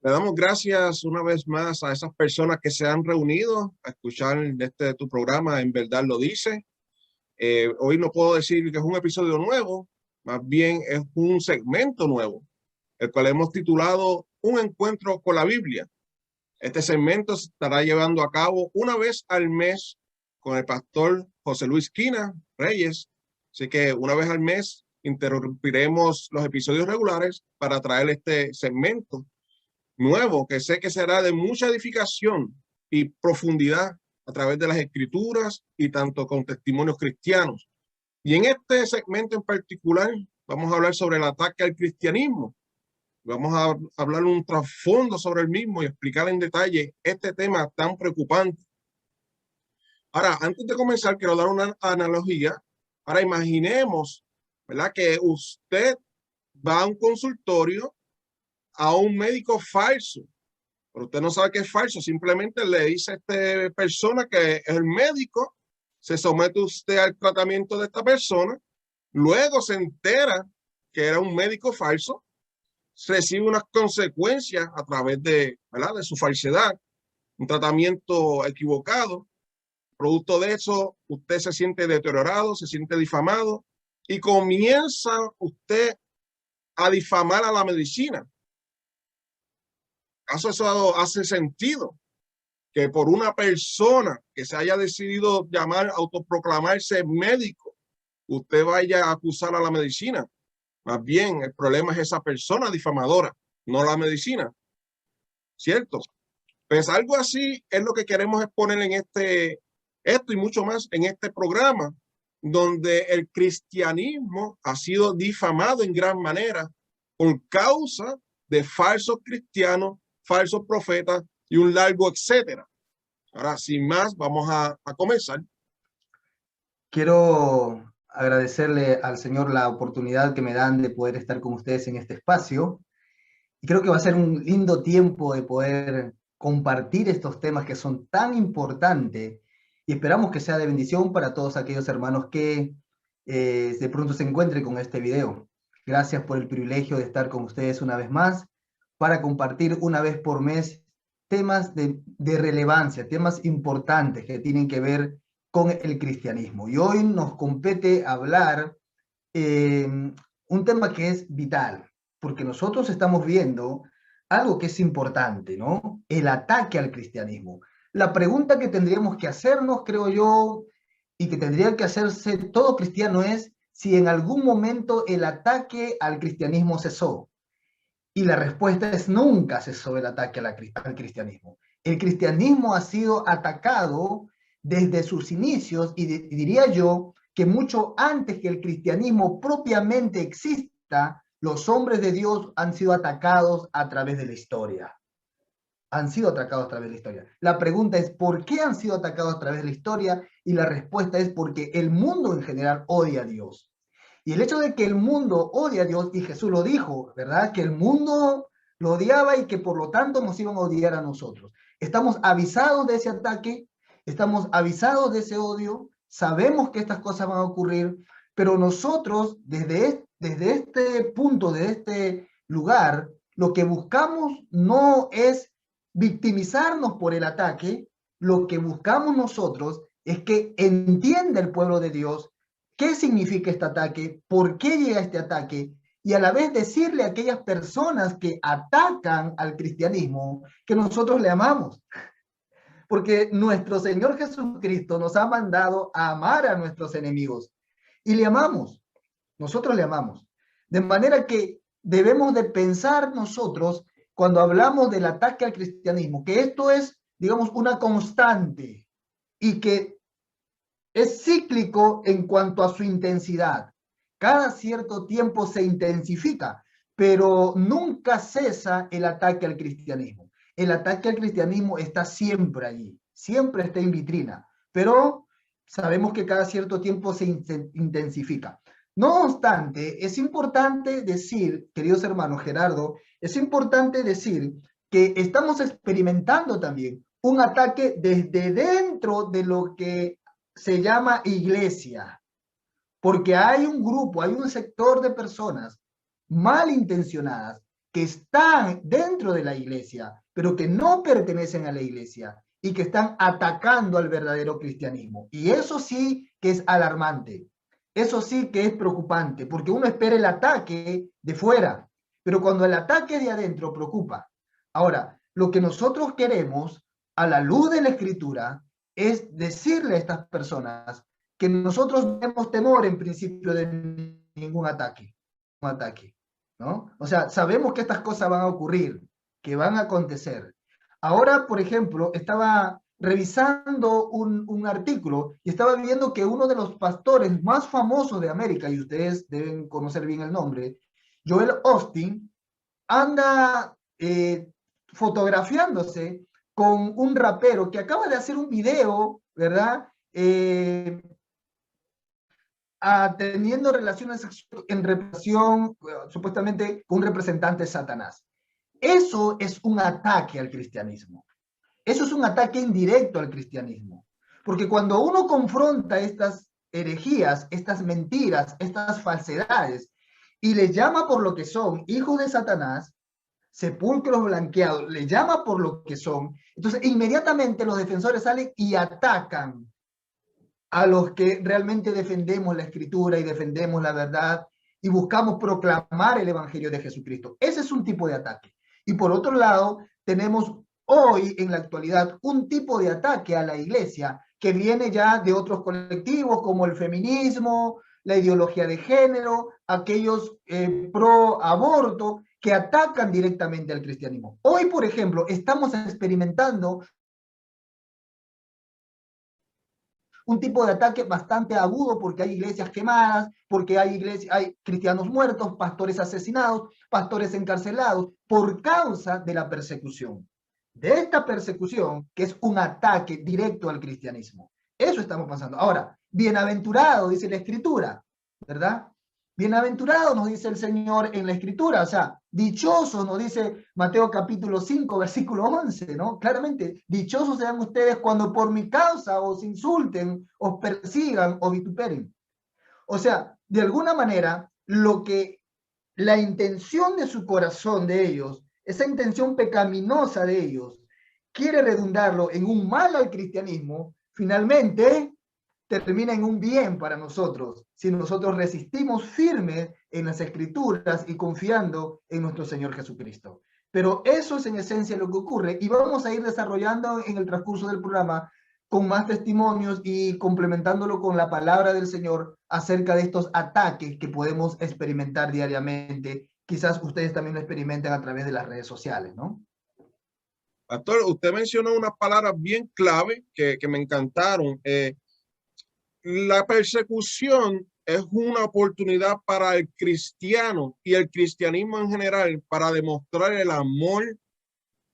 Le damos gracias una vez más a esas personas que se han reunido a escuchar tu programa, En Verdad Lo Dice. Hoy no puedo decir que es un episodio nuevo, más bien es un segmento nuevo, el cual hemos titulado Un Encuentro con la Biblia. Este segmento se estará llevando a cabo una vez al mes con el pastor José Luis Quina Reyes. Así que una vez al mes interrumpiremos los episodios regulares para traer este segmento nuevo que sé que será de mucha edificación y profundidad a través de las escrituras y tanto con testimonios cristianos. Y en este segmento en particular vamos a hablar sobre el ataque al cristianismo. Vamos a hablar un trasfondo sobre el mismo y explicar en detalle este tema tan preocupante. Ahora, antes de comenzar, quiero dar una analogía. Ahora imaginemos, ¿verdad?, que usted va a un consultorio a un médico falso, pero usted no sabe que es falso, simplemente le dice a esta persona que es el médico, se somete usted al tratamiento de esta persona, luego se entera que era un médico falso, recibe unas consecuencias a través de, ¿verdad?, de su falsedad, un tratamiento equivocado. Producto de eso, usted se siente deteriorado, se siente difamado y comienza usted a difamar a la medicina. ¿Acaso eso hace sentido? Que por una persona que se haya decidido llamar, autoproclamarse médico, usted vaya a acusar a la medicina. Más bien, el problema es esa persona difamadora, no la medicina. ¿Cierto? Pues algo así es lo que queremos exponer en esto y mucho más en este programa, donde el cristianismo ha sido difamado en gran manera por causa de falsos cristianos, falsos profetas y un largo etcétera. Ahora, sin más, vamos a comenzar. Quiero agradecerle al Señor la oportunidad que me dan de poder estar con ustedes en este espacio. Y creo que va a ser un lindo tiempo de poder compartir estos temas que son tan importantes y esperamos que sea de bendición para todos aquellos hermanos que de pronto se encuentren con este video. Gracias por el privilegio de estar con ustedes una vez más para compartir una vez por mes temas de relevancia, temas importantes que tienen que ver con el cristianismo. Y hoy nos compete hablar un tema que es vital, porque nosotros estamos viendo algo que es importante, ¿no? El ataque al cristianismo. La pregunta que tendríamos que hacernos, creo yo, y que tendría que hacerse todo cristiano es si en algún momento el ataque al cristianismo cesó. Y la respuesta es nunca cesó el ataque al cristianismo. El cristianismo ha sido atacado desde sus inicios y diría yo que mucho antes que el cristianismo propiamente exista, los hombres de Dios han sido atacados a través de la historia. Han sido atacados a través de la historia. La pregunta es, ¿por qué han sido atacados a través de la historia? Y la respuesta es porque el mundo en general odia a Dios. Y el hecho de que el mundo odia a Dios, y Jesús lo dijo, ¿verdad? Que el mundo lo odiaba y que por lo tanto nos iban a odiar a nosotros. Estamos avisados de ese ataque, estamos avisados de ese odio, sabemos que estas cosas van a ocurrir, pero nosotros desde este punto, de este lugar, lo que buscamos no es victimizarnos por el ataque, lo que buscamos nosotros es que entienda el pueblo de Dios qué significa este ataque, por qué llega este ataque, y a la vez decirle a aquellas personas que atacan al cristianismo que nosotros le amamos. Porque nuestro Señor Jesucristo nos ha mandado a amar a nuestros enemigos. Y le amamos. Nosotros le amamos. De manera que debemos de pensar nosotros, cuando hablamos del ataque al cristianismo, que esto es, digamos, una constante y que es cíclico en cuanto a su intensidad. Cada cierto tiempo se intensifica, pero nunca cesa el ataque al cristianismo. El ataque al cristianismo está siempre allí, siempre está en vitrina, pero sabemos que cada cierto tiempo se intensifica. No obstante, es importante decir, queridos hermanos, Gerardo, es importante decir que estamos experimentando también un ataque desde dentro de lo que se llama iglesia, porque hay un grupo, hay un sector de personas malintencionadas que están dentro de la iglesia, pero que no pertenecen a la iglesia y que están atacando al verdadero cristianismo. Y eso sí que es alarmante. Eso sí que es preocupante, porque uno espera el ataque de fuera, pero cuando el ataque de adentro preocupa. Ahora, lo que nosotros queremos, a la luz de la Escritura, es decirle a estas personas que nosotros no tenemos temor en principio de ningún ataque, ¿no? O sea, sabemos que estas cosas van a ocurrir, que van a acontecer. Ahora, por ejemplo, estaba revisando un artículo y estaba viendo que uno de los pastores más famosos de América, y ustedes deben conocer bien el nombre, Joel Austin, anda fotografiándose con un rapero que acaba de hacer un video, ¿verdad? Teniendo relaciones sexuales en relación, supuestamente, con un representante de Satanás. Eso es un ataque al cristianismo. Eso es un ataque indirecto al cristianismo. Porque cuando uno confronta estas herejías, estas mentiras, estas falsedades, y les llama por lo que son, hijos de Satanás, sepulcros blanqueados, le llama por lo que son, entonces inmediatamente los defensores salen y atacan a los que realmente defendemos la Escritura y defendemos la verdad y buscamos proclamar el Evangelio de Jesucristo. Ese es un tipo de ataque. Y por otro lado, tenemos hoy en la actualidad un tipo de ataque a la iglesia que viene ya de otros colectivos como el feminismo, la ideología de género, aquellos pro aborto que atacan directamente al cristianismo. Hoy, por ejemplo, estamos experimentando un tipo de ataque bastante agudo porque hay iglesias quemadas, porque hay cristianos muertos, pastores asesinados, pastores encarcelados por causa de la persecución. De esta persecución que es un ataque directo al cristianismo. Eso estamos pasando. Ahora, bienaventurado, dice la Escritura, ¿verdad? Bienaventurado nos dice el Señor en la Escritura, o sea, dichosos nos dice Mateo capítulo 5, versículo 11, ¿no? Claramente, dichosos sean ustedes cuando por mi causa os insulten, os persigan o vituperen. O sea, de alguna manera, la intención de su corazón de ellos, esa intención pecaminosa de ellos, quiere redundarlo en un mal al cristianismo, finalmente termina en un bien para nosotros, si nosotros resistimos firmes en las Escrituras y confiando en nuestro Señor Jesucristo. Pero eso es en esencia lo que ocurre y vamos a ir desarrollando en el transcurso del programa con más testimonios y complementándolo con la palabra del Señor acerca de estos ataques que podemos experimentar diariamente. Quizás ustedes también lo experimenten a través de las redes sociales, ¿no? Pastor, usted mencionó unas palabras bien clave que me encantaron. La persecución es una oportunidad para el cristiano y el cristianismo en general para demostrar el amor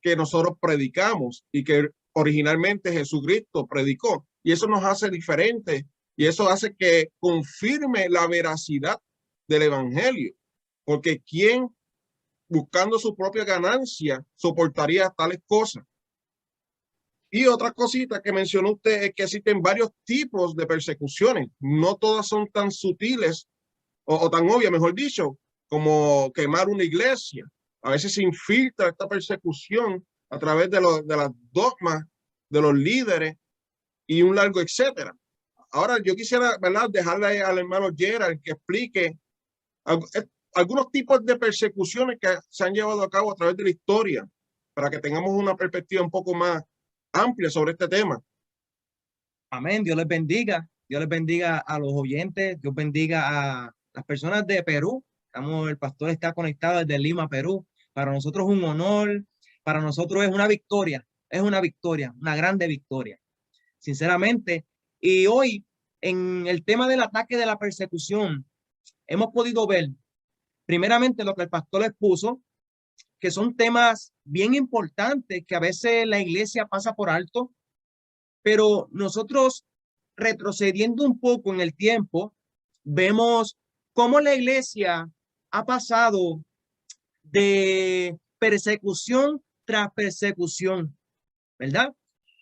que nosotros predicamos y que originalmente Jesucristo predicó. Y eso nos hace diferentes y eso hace que confirme la veracidad del evangelio. Porque ¿quién buscando su propia ganancia soportaría tales cosas? Y otra cosita que mencionó usted es que existen varios tipos de persecuciones. No todas son tan sutiles o tan obvias, mejor dicho, como quemar una iglesia. A veces se infiltra esta persecución a través de las dogmas de los líderes y un largo etcétera. Ahora yo quisiera, ¿verdad?, dejarle al hermano Gerald que explique algunos tipos de persecuciones que se han llevado a cabo a través de la historia para que tengamos una perspectiva un poco más amplia sobre este tema. Amén. Dios les bendiga. Dios les bendiga a los oyentes. Dios bendiga a las personas de Perú. El pastor está conectado desde Lima, Perú. Para nosotros es un honor. Para nosotros es una victoria. Es una victoria, una grande victoria. Sinceramente. Y hoy, en el tema del ataque de la persecución, hemos podido ver, primeramente, lo que el pastor expuso, que son temas bien importantes que a veces la iglesia pasa por alto, pero nosotros retrocediendo un poco en el tiempo, vemos cómo la iglesia ha pasado de persecución tras persecución, ¿verdad?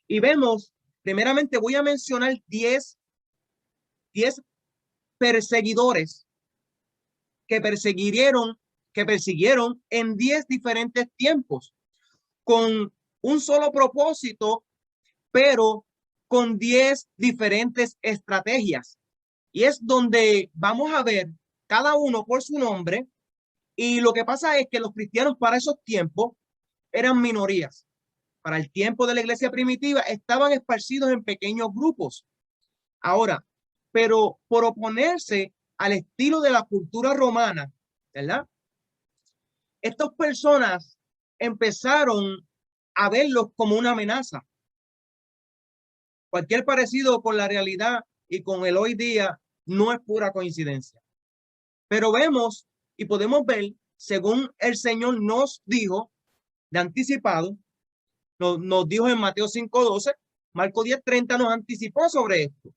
Y vemos, primeramente voy a mencionar 10 perseguidores que persiguieron que persiguieron en 10 diferentes tiempos, con un solo propósito, pero con 10 diferentes estrategias. Y es donde vamos a ver cada uno por su nombre. Y lo que pasa es que los cristianos para esos tiempos eran minorías. Para el tiempo de la iglesia primitiva estaban esparcidos en pequeños grupos. Ahora, pero por oponerse al estilo de la cultura romana, ¿verdad? Estas personas empezaron a verlos como una amenaza. Cualquier parecido con la realidad y con el hoy día no es pura coincidencia. Pero vemos y podemos ver, según el Señor nos dijo de anticipado, nos dijo en Mateo 5:12, Marcos 10:30 nos anticipó sobre esto,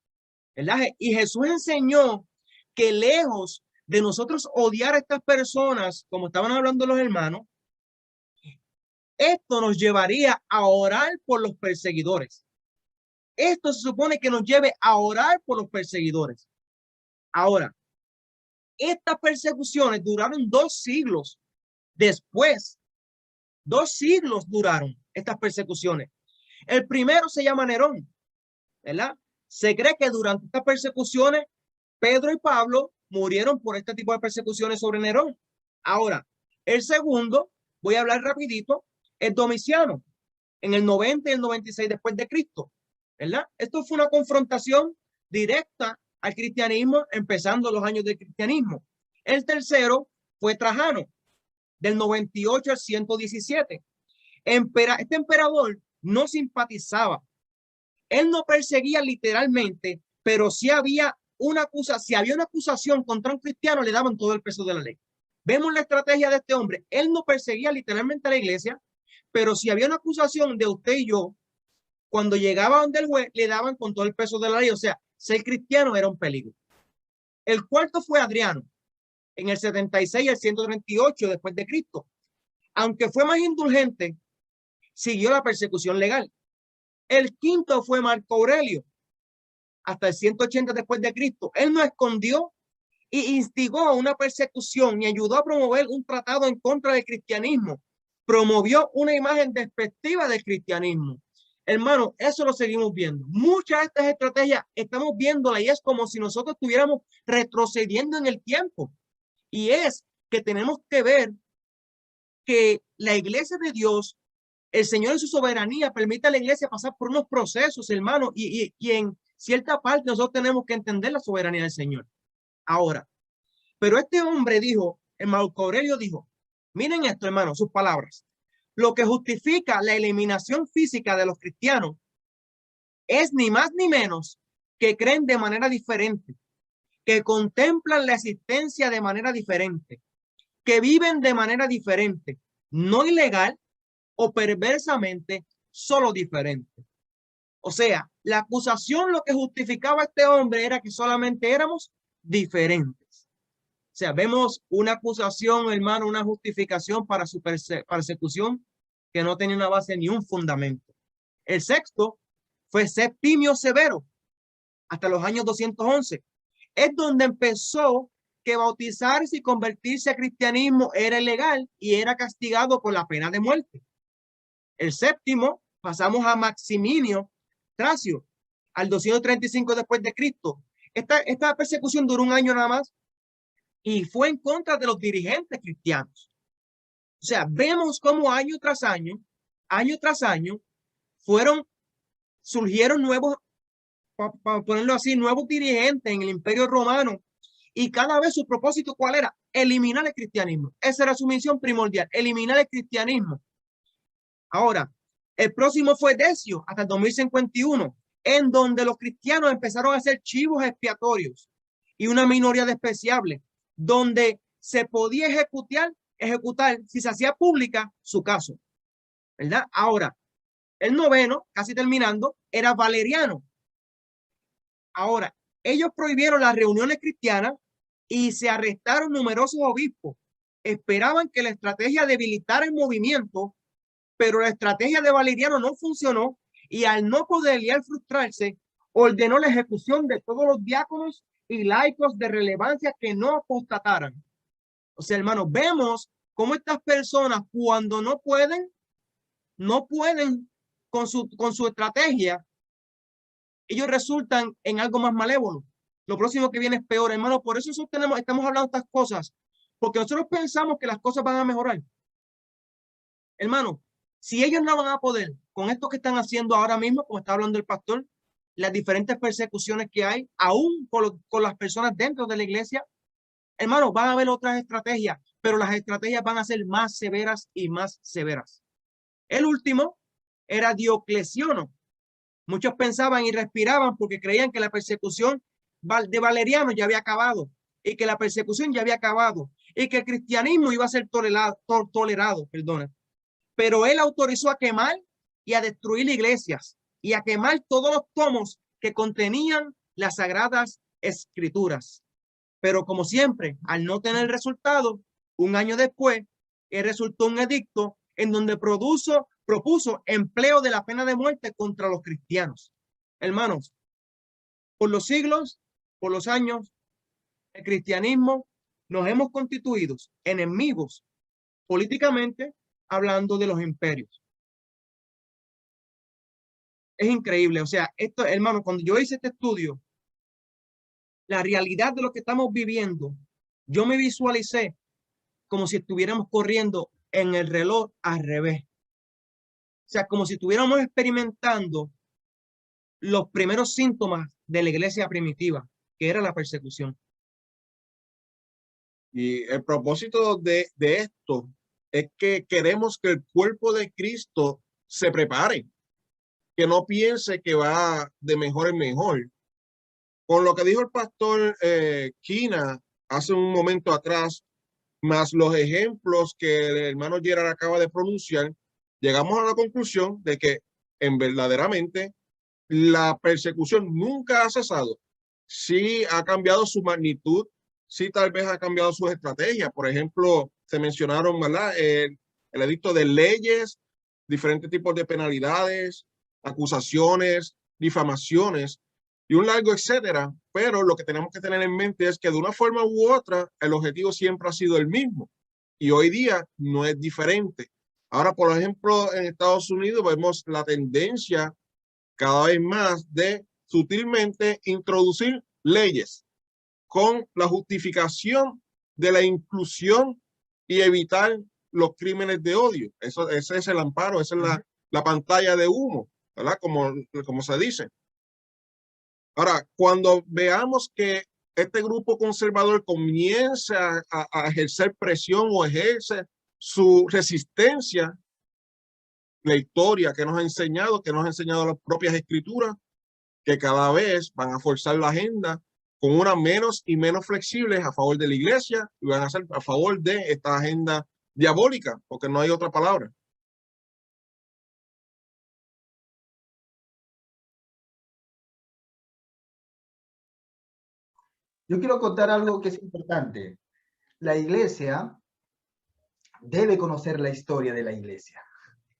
¿verdad? Y Jesús enseñó que lejos de nosotros odiar a estas personas, como estaban hablando los hermanos, esto nos llevaría a orar por los perseguidores. Esto se supone que nos lleve a orar por los perseguidores. Ahora, estas persecuciones duraron 2 siglos después. 2 siglos duraron estas persecuciones. El primero se llama Nerón, ¿verdad? Se cree que durante estas persecuciones, Pedro y Pablo murieron por este tipo de persecuciones sobre Nerón. Ahora, el segundo, voy a hablar rapidito, es Domiciano, en el 90 y el 96 después de Cristo, ¿verdad? Esto fue una confrontación directa al cristianismo, empezando los años del cristianismo. El tercero fue Trajano, del 98 al 117. Este emperador no simpatizaba. Él no perseguía literalmente, pero si había una acusación contra un cristiano, le daban todo el peso de la ley. Vemos la estrategia de este hombre. Él no perseguía literalmente a la iglesia, pero si había una acusación de usted y yo, cuando llegaba donde el juez, le daban con todo el peso de la ley. O sea, ser cristiano era un peligro. El cuarto fue Adriano, en el 76 y el 138 después de Cristo. Aunque fue más indulgente, siguió la persecución legal. El quinto fue Marco Aurelio, hasta el 180 después de Cristo. Él no escondió y instigó a una persecución y ayudó a promover un tratado en contra del cristianismo. Promovió una imagen despectiva del cristianismo. Hermano, eso lo seguimos viendo. Muchas de estas estrategias estamos viéndolas y es como si nosotros estuviéramos retrocediendo en el tiempo. Y es que tenemos que ver que la iglesia de Dios, el Señor en su soberanía permite a la iglesia pasar por unos procesos, hermano, y en cierta parte nosotros tenemos que entender la soberanía del Señor. Ahora, pero este hombre dijo, el Marco Aurelio dijo, miren esto, hermano, sus palabras. Lo que justifica la eliminación física de los cristianos es ni más ni menos que creen de manera diferente, que contemplan la existencia de manera diferente, que viven de manera diferente, no ilegal o perversamente, solo diferente. O sea, la acusación lo que justificaba a este hombre era que solamente éramos diferentes. O sea, vemos una acusación, hermano, una justificación para su persecución que no tenía una base ni un fundamento. El sexto fue Septimio Severo, hasta los años 211. Es donde empezó que bautizarse y convertirse a cristianismo era ilegal y era castigado con la pena de muerte. El séptimo, pasamos a Maximinio Tracio, al 235 después de Cristo. Esta persecución duró un año nada más y fue en contra de los dirigentes cristianos. O sea, vemos cómo año tras año, surgieron nuevos, para ponerlo así, nuevos dirigentes en el Imperio Romano. Y cada vez su propósito, ¿cuál era? Eliminar el cristianismo. Esa era su misión primordial, eliminar el cristianismo. Ahora, el próximo fue Decio, hasta el 2051, en donde los cristianos empezaron a hacer chivos expiatorios y una minoría despreciable, donde se podía ejecutar, si se hacía pública, su caso, ¿verdad? Ahora, el noveno, casi terminando, era Valeriano. Ahora, ellos prohibieron las reuniones cristianas y se arrestaron numerosos obispos. Esperaban que la estrategia debilitara el movimiento, pero la estrategia de Valeriano no funcionó y al no poder y al frustrarse, ordenó la ejecución de todos los diáconos y laicos de relevancia que no apostataran. O sea, hermanos, vemos cómo estas personas cuando no pueden con su estrategia, ellos resultan en algo más malévolo. Lo próximo que viene es peor, hermano. Por eso estamos hablando de estas cosas, porque nosotros pensamos que las cosas van a mejorar. Hermano, si ellos no van a poder con esto que están haciendo ahora mismo, como está hablando el pastor, las diferentes persecuciones que hay, aún con las personas dentro de la iglesia, hermano, van a haber otras estrategias, pero las estrategias van a ser más severas y más severas. El último era Diocleciano. Muchos pensaban y respiraban porque creían que la persecución de Valeriano ya había acabado y que la persecución ya había acabado y que el cristianismo iba a ser tolerado, perdona. Pero él autorizó a quemar y a destruir iglesias y a quemar todos los tomos que contenían las sagradas escrituras. Pero como siempre, al no tener resultado, un año después, resultó un edicto en donde propuso empleo de la pena de muerte contra los cristianos. Hermanos, por los siglos, por los años, el cristianismo nos hemos constituido enemigos políticamente hablando de los imperios. Es increíble, o sea, esto, hermano, cuando yo hice este estudio, la realidad de lo que estamos viviendo, yo me visualicé como si estuviéramos corriendo en el reloj al revés. O sea, como si estuviéramos experimentando los primeros síntomas de la iglesia primitiva, que era la persecución. Y el propósito de esto es que queremos que el cuerpo de Cristo se prepare, que no piense que va de mejor en mejor. Con lo que dijo el pastor Kina hace un momento atrás, más los ejemplos que el hermano Gerard acaba de pronunciar, llegamos a la conclusión de que verdaderamente la persecución nunca ha cesado. Sí ha cambiado su magnitud, sí tal vez ha cambiado sus estrategias. Por ejemplo, se mencionaron, ¿verdad? El edicto de leyes, diferentes tipos de penalidades, acusaciones, difamaciones y un largo etcétera. Pero lo que tenemos que tener en mente es que de una forma u otra, el objetivo siempre ha sido el mismo. Y hoy día no es diferente. Ahora, por ejemplo, en Estados Unidos vemos la tendencia cada vez más de sutilmente introducir leyes con la justificación de la inclusión y evitar los crímenes de odio. Ese es el amparo, esa es la pantalla de humo, ¿verdad? Como se dice. Ahora, cuando veamos que este grupo conservador comienza a ejercer presión o ejerce su resistencia, la historia que nos ha enseñado las propias escrituras, que cada vez van a forzar la agenda con una menos y menos flexibles a favor de la iglesia y van a ser a favor de esta agenda diabólica, porque no hay otra palabra. Yo quiero contar algo que es importante. La iglesia debe conocer la historia de la iglesia,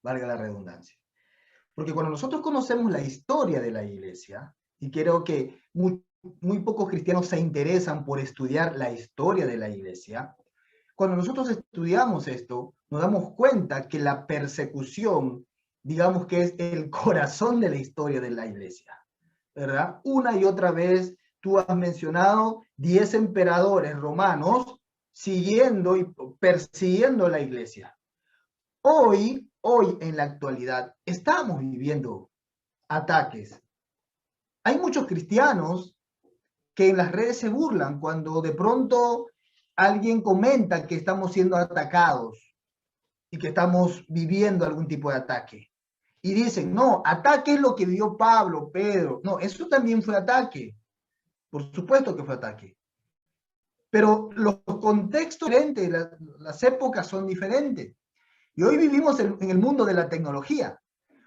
valga la redundancia. Porque cuando nosotros conocemos la historia de la iglesia, y creo que muy pocos cristianos se interesan por estudiar la historia de la iglesia, cuando nosotros estudiamos esto, nos damos cuenta que la persecución, digamos que es el corazón de la historia de la iglesia, ¿verdad? Una y otra vez tú has mencionado 10 emperadores romanos siguiendo y persiguiendo la iglesia. Hoy en la actualidad, estamos viviendo ataques. Hay muchos cristianos que en las redes se burlan cuando de pronto alguien comenta que estamos siendo atacados y que estamos viviendo algún tipo de ataque. Y dicen, no, ataque es lo que vio Pablo, Pedro. No, eso también fue ataque. Por supuesto que fue ataque. Pero los contextos diferentes, las épocas son diferentes. Y hoy vivimos en el mundo de la tecnología.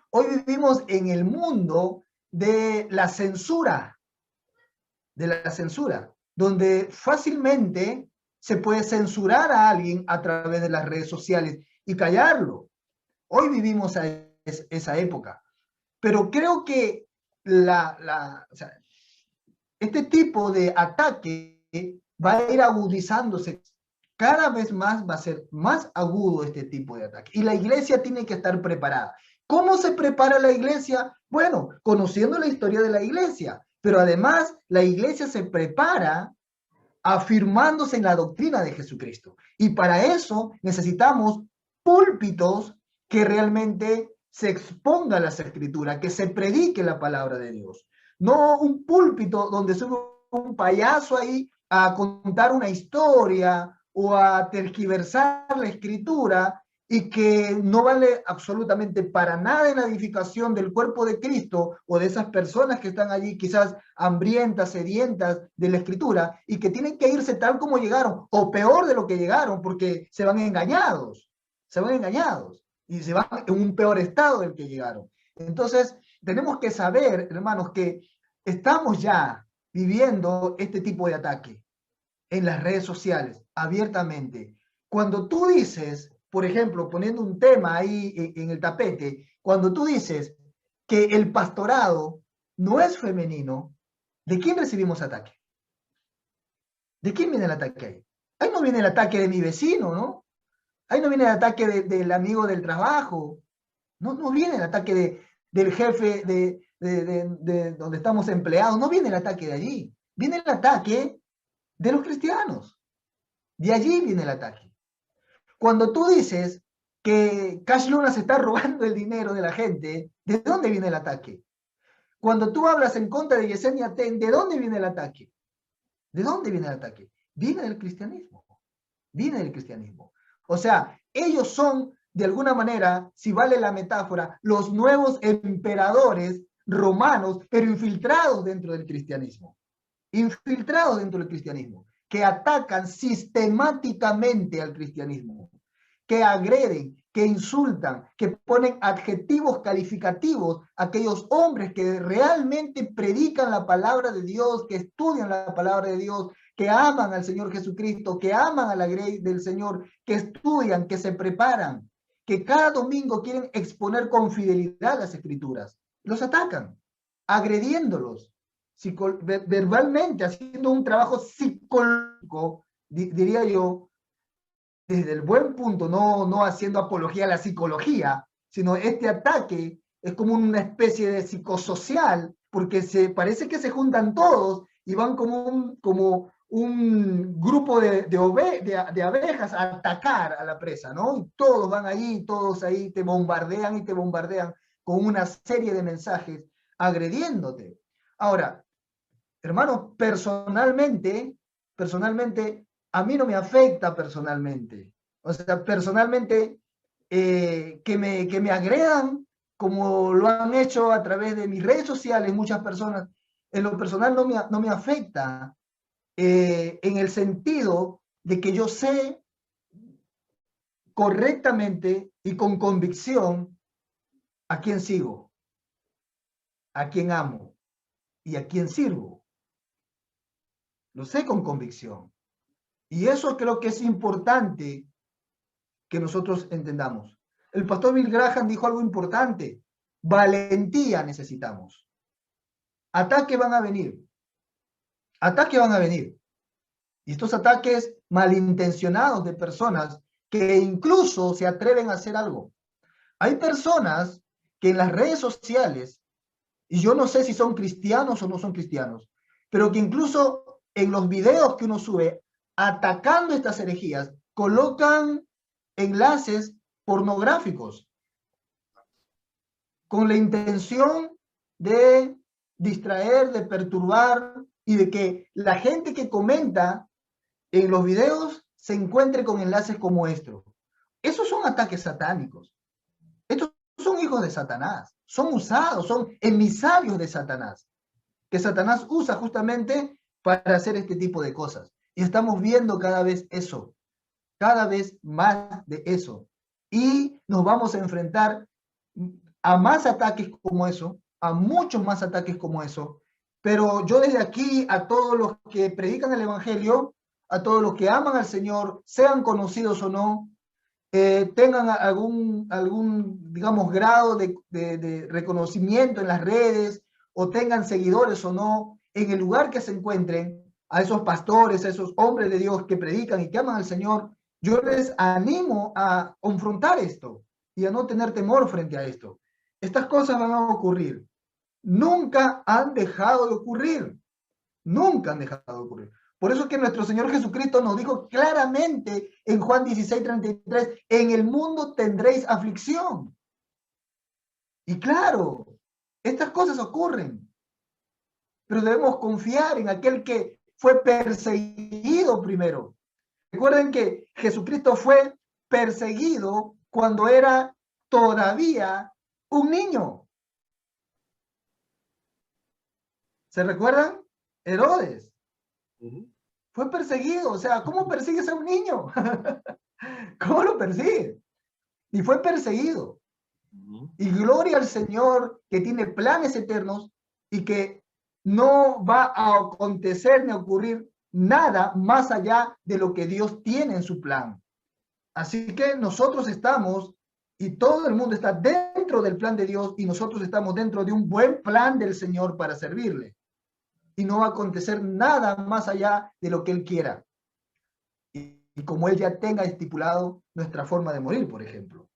Hoy vivimos en el mundo de la censura, donde fácilmente se puede censurar a alguien a través de las redes sociales y callarlo. Hoy vivimos esa época. Pero creo que este tipo de ataque va a ir agudizándose cada vez más va a ser más agudo este tipo de ataque. Y la iglesia tiene que estar preparada. ¿Cómo se prepara la iglesia? Bueno, conociendo la historia de la iglesia, pero además la iglesia se prepara afirmándose en la doctrina de Jesucristo. Y para eso necesitamos púlpitos que realmente se exponga las escrituras, que se predique la palabra de Dios. No un púlpito donde sube un payaso ahí a contar una historia o a tergiversar la escritura y que no vale absolutamente para nada en la edificación del cuerpo de Cristo o de esas personas que están allí quizás hambrientas, sedientas de la escritura y que tienen que irse tal como llegaron o peor de lo que llegaron porque se van engañados y se van en un peor estado del que llegaron. Entonces, tenemos que saber, hermanos, que estamos ya viviendo este tipo de ataque en las redes sociales, abiertamente. Cuando tú dices, por ejemplo, poniendo un tema ahí en el tapete, cuando tú dices que el pastorado no es femenino, ¿de quién recibimos ataque? ¿De quién viene el ataque ahí? Ahí no viene el ataque de mi vecino, ¿no? Ahí no viene el ataque del amigo del trabajo, no viene el ataque del jefe de donde estamos empleados, no viene el ataque de allí, viene el ataque de los cristianos. De allí viene el ataque. Cuando tú dices que Cash Luna se está robando el dinero de la gente, ¿de dónde viene el ataque? Cuando tú hablas en contra de Yesenia Ten, ¿de dónde viene el ataque? ¿De dónde viene el ataque? Viene del cristianismo. Viene del cristianismo. O sea, ellos son, de alguna manera, si vale la metáfora, los nuevos emperadores romanos, pero infiltrados dentro del cristianismo. Infiltrados dentro del cristianismo, que atacan sistemáticamente al cristianismo, que agreden, que insultan, que ponen adjetivos calificativos a aquellos hombres que realmente predican la palabra de Dios, que estudian la palabra de Dios, que aman al Señor Jesucristo, que aman a la grey del Señor, que estudian, que se preparan, que cada domingo quieren exponer con fidelidad las escrituras. Los atacan, agrediéndolos, verbalmente, haciendo un trabajo psicológico, diría yo, desde el buen punto, no haciendo apología a la psicología, sino este ataque es como una especie de psicosocial, porque parece que se juntan todos y van como un grupo de abejas a atacar a la presa, ¿no? Y todos van allí, todos ahí te bombardean y te bombardean con una serie de mensajes agrediéndote. Ahora, hermano, personalmente, a mí no me afecta personalmente. O sea, personalmente, que me agredan, como lo han hecho a través de mis redes sociales muchas personas, en lo personal no me afecta, en el sentido de que yo sé correctamente y con convicción a quién sigo, a quién amo y a quién sirvo. Lo sé con convicción. Y eso creo que es importante que nosotros entendamos. El pastor Bill Graham dijo algo importante. Valentía necesitamos. Ataques van a venir. Ataques van a venir. Y estos ataques malintencionados de personas que incluso se atreven a hacer algo. Hay personas que en las redes sociales, y yo no sé si son cristianos o no son cristianos, pero que incluso en los videos que uno sube atacando estas herejías, colocan enlaces pornográficos con la intención de distraer, de perturbar y de que la gente que comenta en los videos se encuentre con enlaces como estos. Esos son ataques satánicos. Estos son hijos de Satanás. Son usados, son emisarios de Satanás, que Satanás usa justamente para hacer este tipo de cosas. Y estamos viendo cada vez eso, cada vez más de eso. Y nos vamos a enfrentar a más ataques como eso, a muchos más ataques como eso. Pero yo desde aquí a todos los que predican el Evangelio, a todos los que aman al Señor, sean conocidos o no, tengan algún, digamos, grado de reconocimiento en las redes o tengan seguidores o no, en el lugar que se encuentren, a esos pastores, a esos hombres de Dios que predican y que aman al Señor, yo les animo a confrontar esto y a no tener temor frente a esto. Estas cosas van a ocurrir. Nunca han dejado de ocurrir. Nunca han dejado de ocurrir. Por eso es que nuestro Señor Jesucristo nos dijo claramente en Juan 16:33, en el mundo tendréis aflicción. Y claro, estas cosas ocurren, pero debemos confiar en aquel que fue perseguido primero. Recuerden que Jesucristo fue perseguido cuando era todavía un niño. ¿Se recuerdan? Herodes. Fue perseguido. O sea, ¿cómo persigues a un niño? ¿Cómo lo persigues? Y fue perseguido. Y gloria al Señor que tiene planes eternos y que no va a acontecer ni a ocurrir nada más allá de lo que Dios tiene en su plan. Así que nosotros estamos, y todo el mundo está dentro del plan de Dios, y nosotros estamos dentro de un buen plan del Señor para servirle. Y no va a acontecer nada más allá de lo que Él quiera. Y como Él ya tenga estipulado nuestra forma de morir, por ejemplo.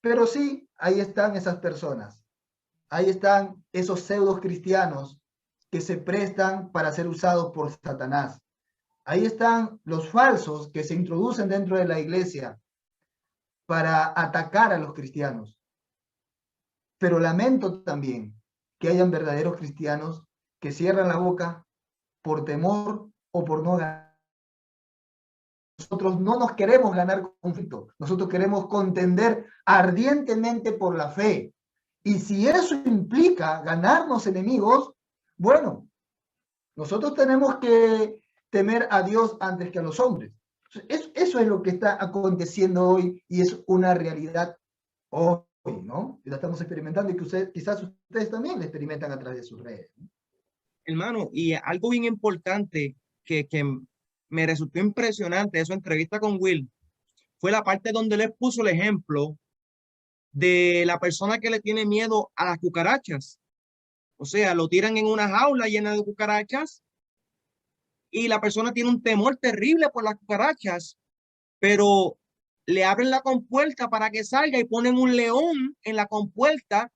Pero sí, ahí están esas personas. Ahí están esos pseudos cristianos que se prestan para ser usados por Satanás. Ahí están los falsos que se introducen dentro de la iglesia para atacar a los cristianos. Pero lamento también que hayan verdaderos cristianos que cierran la boca por temor o por no ganar. Nosotros no nos queremos ganar conflicto. Nosotros queremos contender ardientemente por la fe. Y si eso implica ganarnos enemigos, bueno, nosotros tenemos que temer a Dios antes que a los hombres. Eso es lo que está aconteciendo hoy y es una realidad hoy, ¿no? Y la estamos experimentando y que quizás ustedes también la experimentan a través de sus redes, ¿no? Hermano, y algo bien importante que me resultó impresionante de su entrevista con Will fue la parte donde le puso el ejemplo de la persona que le tiene miedo a las cucarachas. O sea, lo tiran en una jaula llena de cucarachas y la persona tiene un temor terrible por las cucarachas, pero le abren la compuerta para que salga y ponen un león en la compuerta.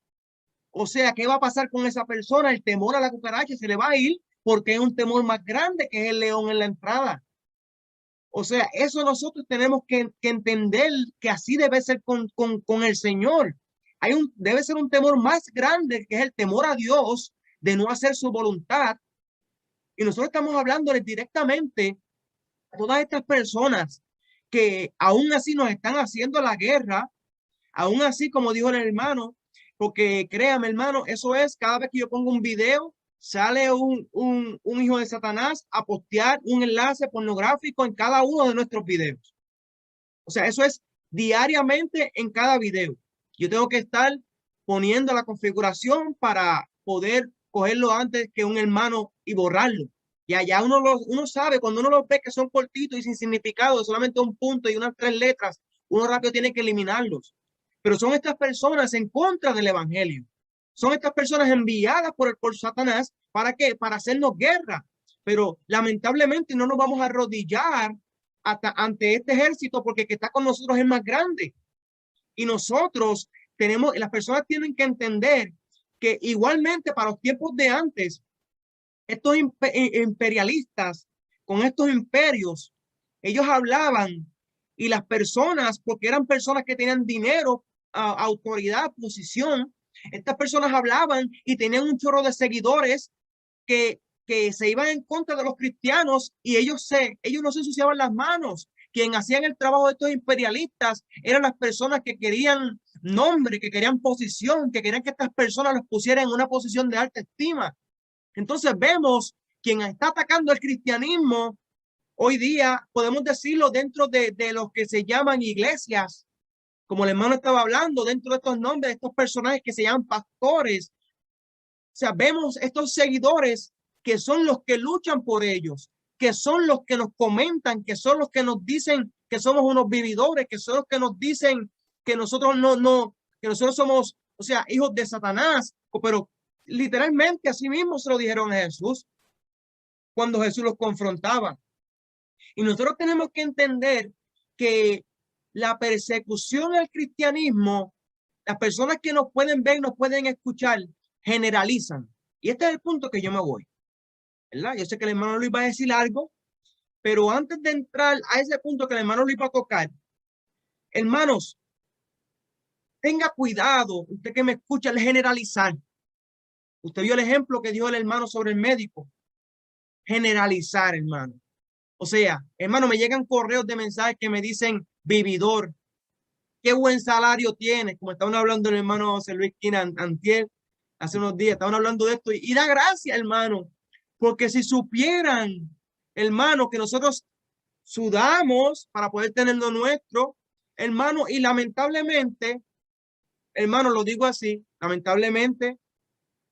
O sea, ¿qué va a pasar con esa persona? El temor a la cucaracha se le va a ir porque hay un temor más grande que es el león en la entrada. O sea, eso nosotros tenemos que entender que así debe ser con el Señor. Debe ser un temor más grande que es el temor a Dios de no hacer su voluntad. Y nosotros estamos hablándoles directamente a todas estas personas que aún así nos están haciendo la guerra, aún así, como dijo el hermano, porque créame, hermano, eso es cada vez que yo pongo un video, sale un hijo de Satanás a postear un enlace pornográfico en cada uno de nuestros videos. O sea, eso es diariamente en cada video. Yo tengo que estar poniendo la configuración para poder cogerlo antes que un hermano y borrarlo. Y allá uno sabe, cuando uno los ve que son cortitos y sin significado, solamente un punto y unas 3 letras, uno rápido tiene que eliminarlos. Pero son estas personas en contra del evangelio. Son estas personas enviadas por Satanás. ¿Para qué? Para hacernos guerra. Pero lamentablemente no nos vamos a arrodillar ante este ejército porque el que está con nosotros es más grande. Y nosotros las personas tienen que entender que igualmente para los tiempos de antes, estos imperialistas con estos imperios, ellos hablaban y las personas, porque eran personas que tenían dinero, autoridad, posición, estas personas hablaban y tenían un chorro de seguidores que se iban en contra de los cristianos y ellos no se ensuciaban las manos. Quien hacían el trabajo de estos imperialistas eran las personas que querían nombre, que querían posición, que querían que estas personas los pusieran en una posición de alta estima. Entonces vemos quien está atacando el cristianismo hoy día, podemos decirlo dentro de los que se llaman iglesias, como el hermano estaba hablando, dentro de estos nombres, de estos personajes que se llaman pastores. O sea, vemos estos seguidores que son los que luchan por ellos, que son los que nos comentan, que son los que nos dicen que somos unos vividores, que son los que nos dicen que nosotros que nosotros somos, o sea, hijos de Satanás, pero literalmente así mismo se lo dijeron a Jesús. cuando Jesús los confrontaba. Y nosotros tenemos que entender que la persecución al cristianismo, las personas que nos pueden ver, nos pueden escuchar, generalizan. Y este es el punto que yo me voy, ¿verdad? Yo sé que el hermano Luis va a decir algo, pero antes de entrar a ese punto que el hermano Luis va a tocar, hermanos, tenga cuidado, usted que me escucha, al generalizar. Usted vio el ejemplo que dio el hermano sobre el médico. Generalizar, hermano. O sea, hermano, me llegan correos de mensajes que me dicen vividor. Qué buen salario tiene. Como estaban hablando el hermano José Luis Quina antier, hace unos días, estaban hablando de esto. Y da gracia, hermano. Porque si supieran, hermano, que nosotros sudamos para poder tener lo nuestro, hermano, y lamentablemente, hermano, lo digo así, lamentablemente,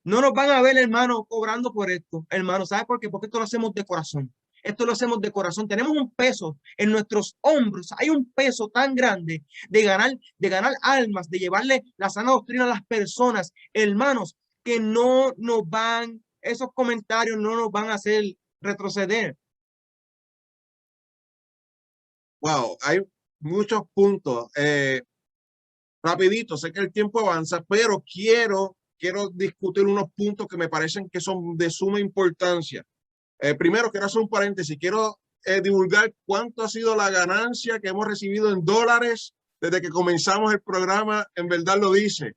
no nos van a ver, hermano, cobrando por esto. Hermano, ¿sabe por qué? Porque esto lo hacemos de corazón. Esto lo hacemos de corazón. Tenemos un peso en nuestros hombros. Hay un peso tan grande de ganar almas, de llevarle la sana doctrina a las personas, hermanos, que no nos van, esos comentarios no nos van a hacer retroceder. Wow, hay muchos puntos. Rapidito, sé que el tiempo avanza, pero quiero discutir unos puntos que me parecen que son de suma importancia. Primero, quiero hacer un paréntesis. Quiero divulgar cuánto ha sido la ganancia que hemos recibido en dólares desde que comenzamos el programa. En verdad lo dice.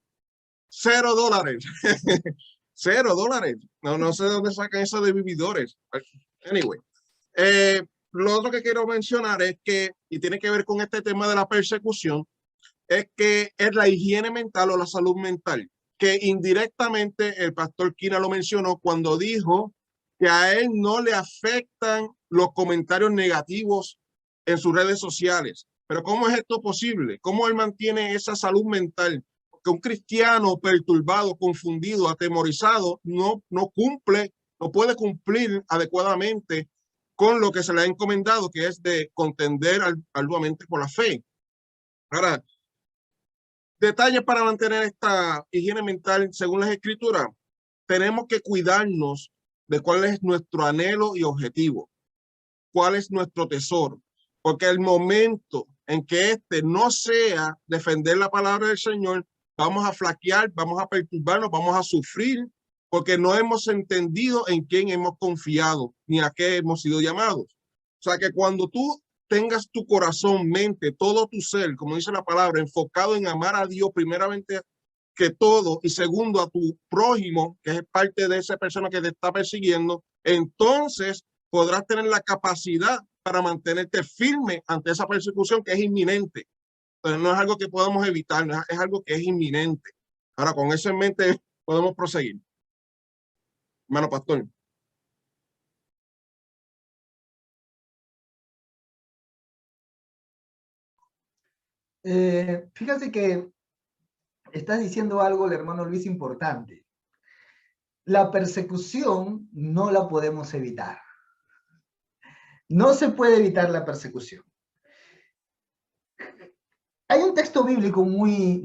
$0. $0. No sé de dónde sacan eso de vividores. Anyway. Lo otro que quiero mencionar es que, y tiene que ver con este tema de la persecución, es que es la higiene mental o la salud mental, que indirectamente el pastor Quina lo mencionó cuando dijo que a él no le afectan los comentarios negativos en sus redes sociales. Pero ¿cómo es esto posible? ¿Cómo él mantiene esa salud mental? Porque un cristiano perturbado, confundido, atemorizado, no puede cumplir adecuadamente con lo que se le ha encomendado, que es de contender arduamente por la fe. Ahora, detalles para mantener esta higiene mental según las escrituras. Tenemos que cuidarnos de cuál es nuestro anhelo y objetivo, cuál es nuestro tesoro, porque el momento en que este no sea defender la palabra del Señor, vamos a flaquear, vamos a perturbarnos, vamos a sufrir, porque no hemos entendido en quién hemos confiado, ni a qué hemos sido llamados. O sea que cuando tú tengas tu corazón, mente, todo tu ser, como dice la palabra, enfocado en amar a Dios primeramente que todo y segundo a tu prójimo, que es parte de esa persona que te está persiguiendo, entonces podrás tener la capacidad para mantenerte firme ante esa persecución que es inminente. Entonces no es algo que podamos evitar, es algo que es inminente. Ahora, con eso en mente podemos proseguir. Hermano pastor. Fíjate que estás diciendo algo, el hermano Luis, importante. La persecución no la podemos evitar. No se puede evitar la persecución. Hay un texto bíblico muy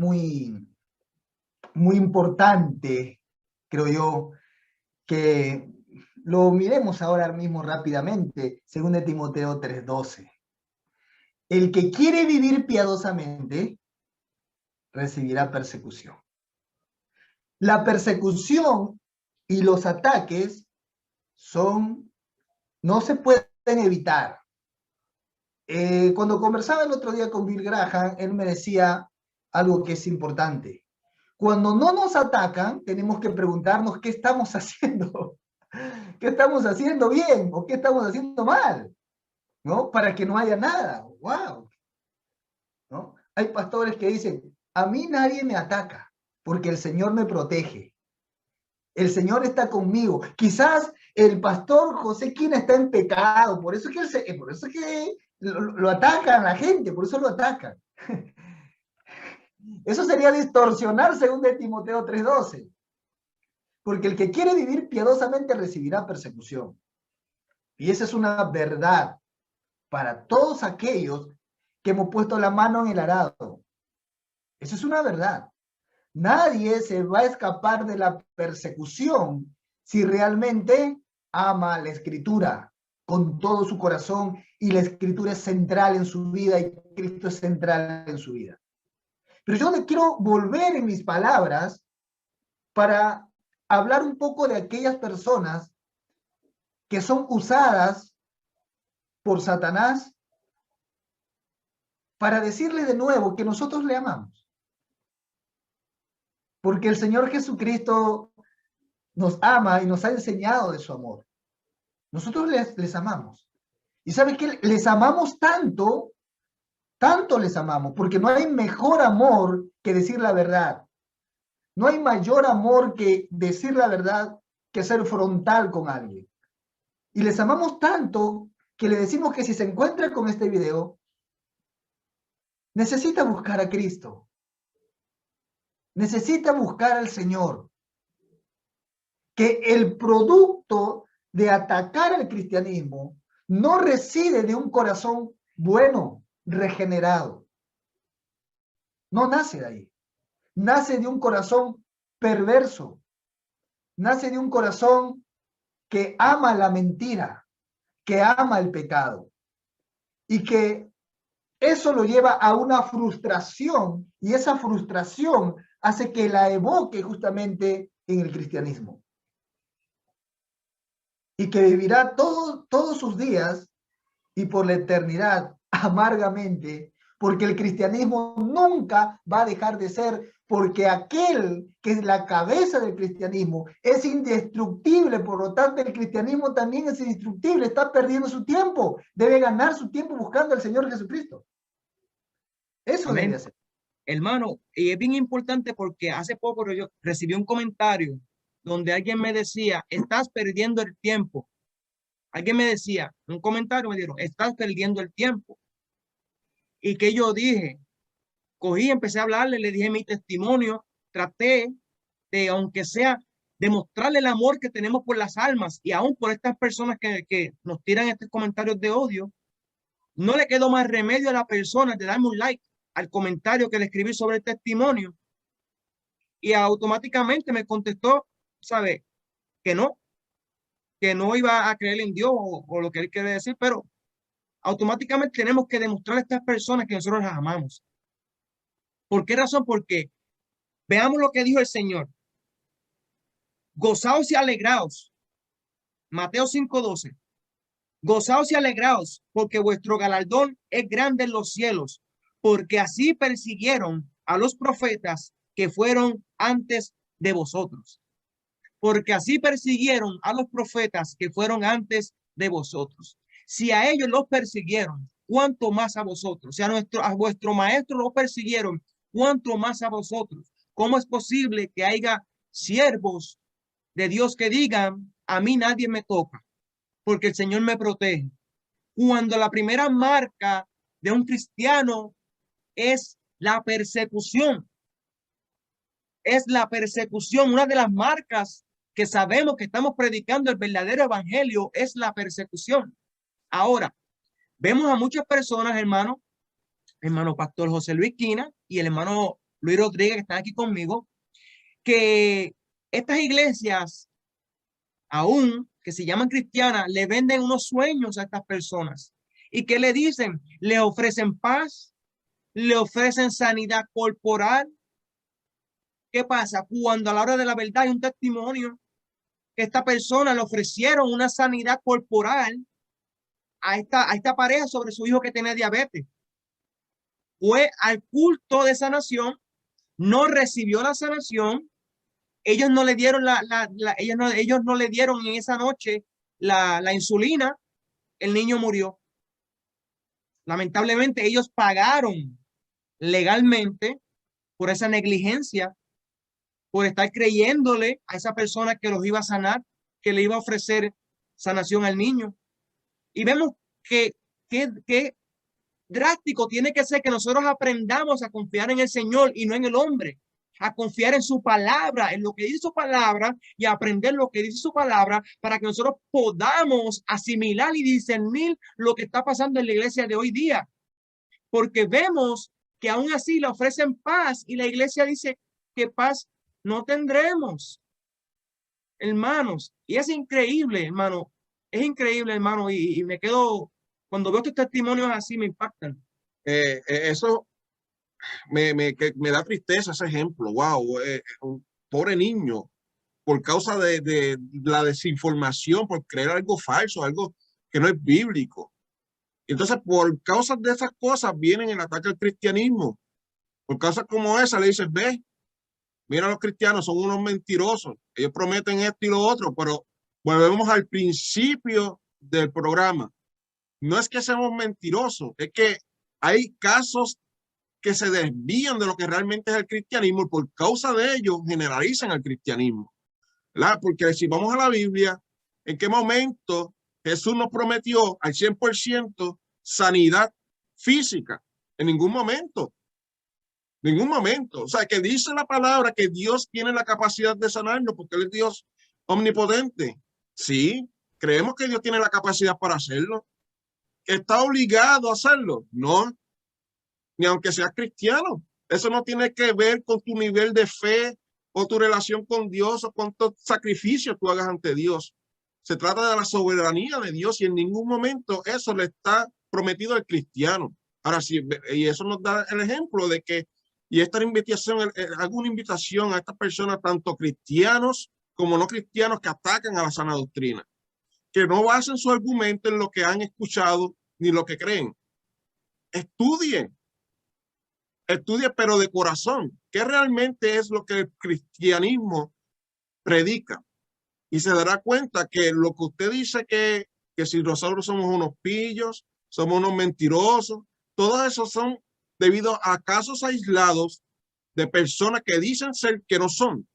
importante, creo yo, que lo miremos ahora mismo rápidamente, según de Timoteo 3:12. El que quiere vivir piadosamente recibirá persecución. La persecución y los ataques no se pueden evitar. Cuando conversaba el otro día con Bill Graham, él me decía algo que es importante. Cuando no nos atacan, tenemos que preguntarnos qué estamos haciendo. ¿Qué estamos haciendo bien o qué estamos haciendo mal? ¿No? Para que no haya nada. ¡Wow! ¿No? Hay pastores que dicen, a mí nadie me ataca porque el Señor me protege. El Señor está conmigo. Quizás el pastor José Quina está en pecado, por eso es que lo atacan a la gente, por eso lo atacan. Eso sería distorsionar según de Timoteo 3:12. Porque el que quiere vivir piadosamente recibirá persecución. Y esa es una verdad para todos aquellos que hemos puesto la mano en el arado. Eso es una verdad. Nadie se va a escapar de la persecución si realmente ama la Escritura con todo su corazón y la Escritura es central en su vida y Cristo es central en su vida. Pero yo le quiero volver en mis palabras para hablar un poco de aquellas personas que son usadas por Satanás para decirle de nuevo que nosotros le amamos. Porque el Señor Jesucristo nos ama y nos ha enseñado de su amor. Nosotros les amamos. ¿Y sabes qué? Les amamos tanto, tanto les amamos, porque no hay mejor amor que decir la verdad. No hay mayor amor que decir la verdad que ser frontal con alguien. Y les amamos tanto que le decimos que si se encuentra con este video, necesita buscar a Cristo. Necesita buscar al Señor. Que el producto de atacar al cristianismo no reside de un corazón bueno, regenerado. No nace de ahí. Nace de un corazón perverso. Nace de un corazón que ama la mentira, que ama el pecado. Y que eso lo lleva a una frustración y esa frustración hace que la evoque justamente en el cristianismo. Y que vivirá todos sus días y por la eternidad amargamente, porque el cristianismo nunca va a dejar de ser, porque aquel que es la cabeza del cristianismo es indestructible, por lo tanto el cristianismo también es indestructible, está perdiendo su tiempo, debe ganar su tiempo buscando al Señor Jesucristo. Eso Amén. debe hacer. Hermano, y es bien importante porque hace poco yo recibí un comentario donde alguien me decía, estás perdiendo el tiempo. Alguien me decía, un comentario me dijeron, estás perdiendo el tiempo. Y que yo dije, cogí, empecé a hablarle, le dije mi testimonio, traté de, aunque sea, demostrarle el amor que tenemos por las almas y aún por estas personas que nos tiran estos comentarios de odio. No le quedó más remedio a la persona de darme un like al comentario que le escribí sobre el testimonio y automáticamente me contestó, ¿sabe? Que no iba a creer en Dios o lo que él quiere decir, pero automáticamente tenemos que demostrar a estas personas que nosotros las amamos. ¿Por qué razón? Porque veamos lo que dijo el Señor. Gozaos y alegraos. Mateo 5:12. Gozaos y alegraos, porque vuestro galardón es grande en los cielos, porque así persiguieron a los profetas que fueron antes de vosotros. Porque así persiguieron a los profetas que fueron antes de vosotros. Si a ellos los persiguieron, ¿cuánto más a vosotros? Si a vuestro maestro los persiguieron, ¿cuánto más a vosotros? ¿Cómo es posible que haya siervos de Dios que digan, a mí nadie me toca, porque el Señor me protege? Cuando la primera marca de un cristiano es la persecución. Es la persecución. Una de las marcas que sabemos que estamos predicando el verdadero evangelio es la persecución. Ahora, vemos a muchas personas, hermano Pastor José Luis Quina y el hermano Luis Rodríguez, que están aquí conmigo, que estas iglesias, aún que se llaman cristianas, le venden unos sueños a estas personas. ¿Y qué le dicen? Le ofrecen paz, le ofrecen sanidad corporal. ¿Qué pasa? Cuando a la hora de la verdad hay un testimonio que esta persona le ofrecieron una sanidad corporal a esta pareja sobre su hijo que tenía diabetes. Fue al culto de sanación, no recibió la sanación, ellos no le dieron ellos no le dieron en esa noche la insulina, el niño murió. Lamentablemente ellos pagaron legalmente por esa negligencia, por estar creyéndole a esa persona que los iba a sanar, que le iba a ofrecer sanación al niño. Y vemos que drástico tiene que ser que nosotros aprendamos a confiar en el Señor y no en el hombre, a confiar en su palabra, en lo que dice su palabra y a aprender lo que dice su palabra para que nosotros podamos asimilar y discernir lo que está pasando en la iglesia de hoy día. Porque vemos que aún así le ofrecen paz y la iglesia dice que paz no tendremos. hermanos. Y es increíble, hermano. Es increíble, hermano. Y me quedo, cuando veo estos testimonios así, me impactan. Eso me da tristeza, ese ejemplo. Wow, un pobre niño, por causa de la desinformación, por creer algo falso, algo que no es bíblico. Entonces, por causa de esas cosas, vienen el ataque al cristianismo. Por cosas como esa, le dices, ve, mira, los cristianos son unos mentirosos. Ellos prometen esto y lo otro, pero volvemos al principio del programa. No es que seamos mentirosos, es que hay casos que se desvían de lo que realmente es el cristianismo y por causa de ello generalizan el cristianismo, ¿verdad? Porque si vamos a la Biblia, ¿en qué momento Jesús nos prometió al 100% sanidad física? En ningún momento. Ningún momento. O sea, que dice la palabra que Dios tiene la capacidad de sanarnos porque Él es Dios omnipotente. Sí, creemos que Dios tiene la capacidad para hacerlo. ¿Está obligado a hacerlo? No, ni aunque seas cristiano. Eso no tiene que ver con tu nivel de fe o tu relación con Dios o cuántos sacrificios tú hagas ante Dios. Se trata de la soberanía de Dios y en ningún momento eso le está prometido al cristiano. Ahora sí, y eso nos da el ejemplo de que, y esta invitación, hago una invitación a estas personas, tanto cristianos como no cristianos, que atacan a la sana doctrina, que no basen su argumento en lo que han escuchado ni lo que creen. Estudien, pero de corazón, ¿qué realmente es lo que el cristianismo predica? Y se dará cuenta que lo que usted dice que si nosotros somos unos pillos, somos unos mentirosos, todos esos son debido a casos aislados de personas que dicen ser que no son,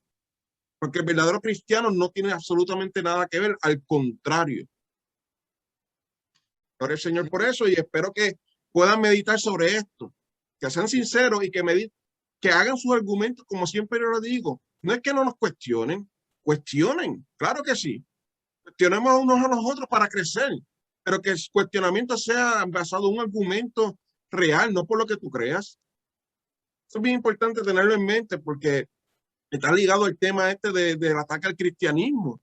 porque el verdadero cristiano no tiene absolutamente nada que ver, al contrario. Gloria al Señor por eso y espero que puedan meditar sobre esto, que sean sinceros y que hagan sus argumentos como siempre yo les digo. No es que no nos cuestionen, claro que sí. Cuestionemos unos a los otros para crecer, pero que el cuestionamiento sea basado en un argumento real, no por lo que tú creas. Eso es bien importante tenerlo en mente porque está ligado al tema este del ataque al cristianismo,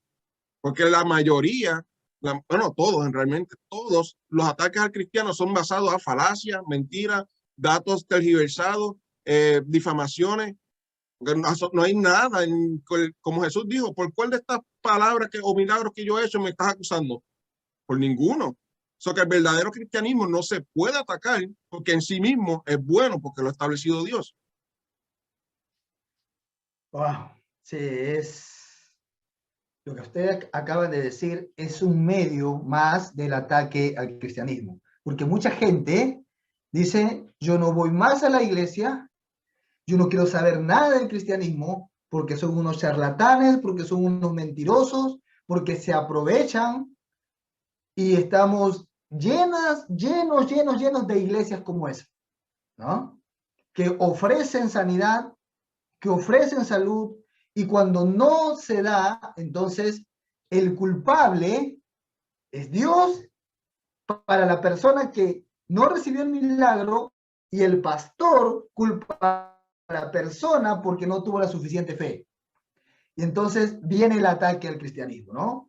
porque la mayoría, bueno, todos, realmente todos los ataques al cristiano son basados a falacias, mentiras, datos tergiversados, difamaciones. No hay nada, como Jesús dijo, ¿por cuál de estas palabras o milagros que yo he hecho me estás acusando? Por ninguno. So que el verdadero cristianismo no se puede atacar porque en sí mismo es bueno porque lo ha establecido Dios. Wow, sí, lo que ustedes acaban de decir es un medio más del ataque al cristianismo. Porque mucha gente dice, yo no voy más a la iglesia, yo no quiero saber nada del cristianismo porque son unos charlatanes, porque son unos mentirosos, porque se aprovechan y estamos llenos de iglesias como esa, ¿no? Que ofrecen sanidad, que ofrecen salud, y cuando no se da, entonces el culpable es Dios para la persona que no recibió el milagro y el pastor culpa a la persona porque no tuvo la suficiente fe. Y entonces viene el ataque al cristianismo, ¿no?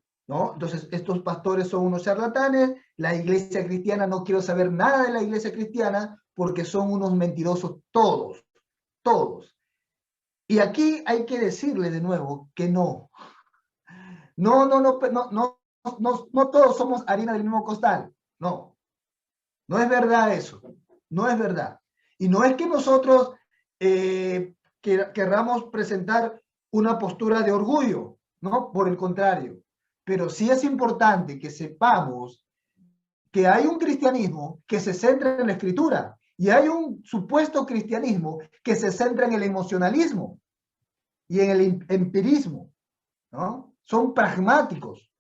Entonces estos pastores son unos charlatanes, la iglesia cristiana, no quiero saber nada de la iglesia cristiana porque son unos mentirosos todos. Y aquí hay que decirle de nuevo que no todos somos harina del mismo costal. No es verdad eso. No es verdad. Y no es que nosotros querramos presentar una postura de orgullo, ¿no? Por el contrario. Pero sí es importante que sepamos que hay un cristianismo que se centra en la escritura y hay un supuesto cristianismo que se centra en el emocionalismo y en el empirismo, ¿no? Son pragmáticos.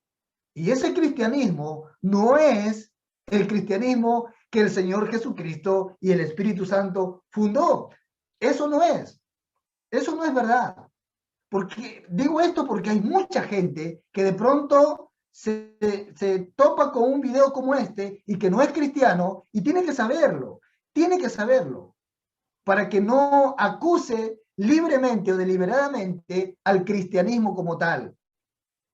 Y ese cristianismo no es el cristianismo que el Señor Jesucristo y el Espíritu Santo fundó. Eso no es verdad. Porque digo esto porque hay mucha gente que de pronto se topa con un video como este y que no es cristiano y tiene que saberlo para que no acuse libremente o deliberadamente al cristianismo como tal.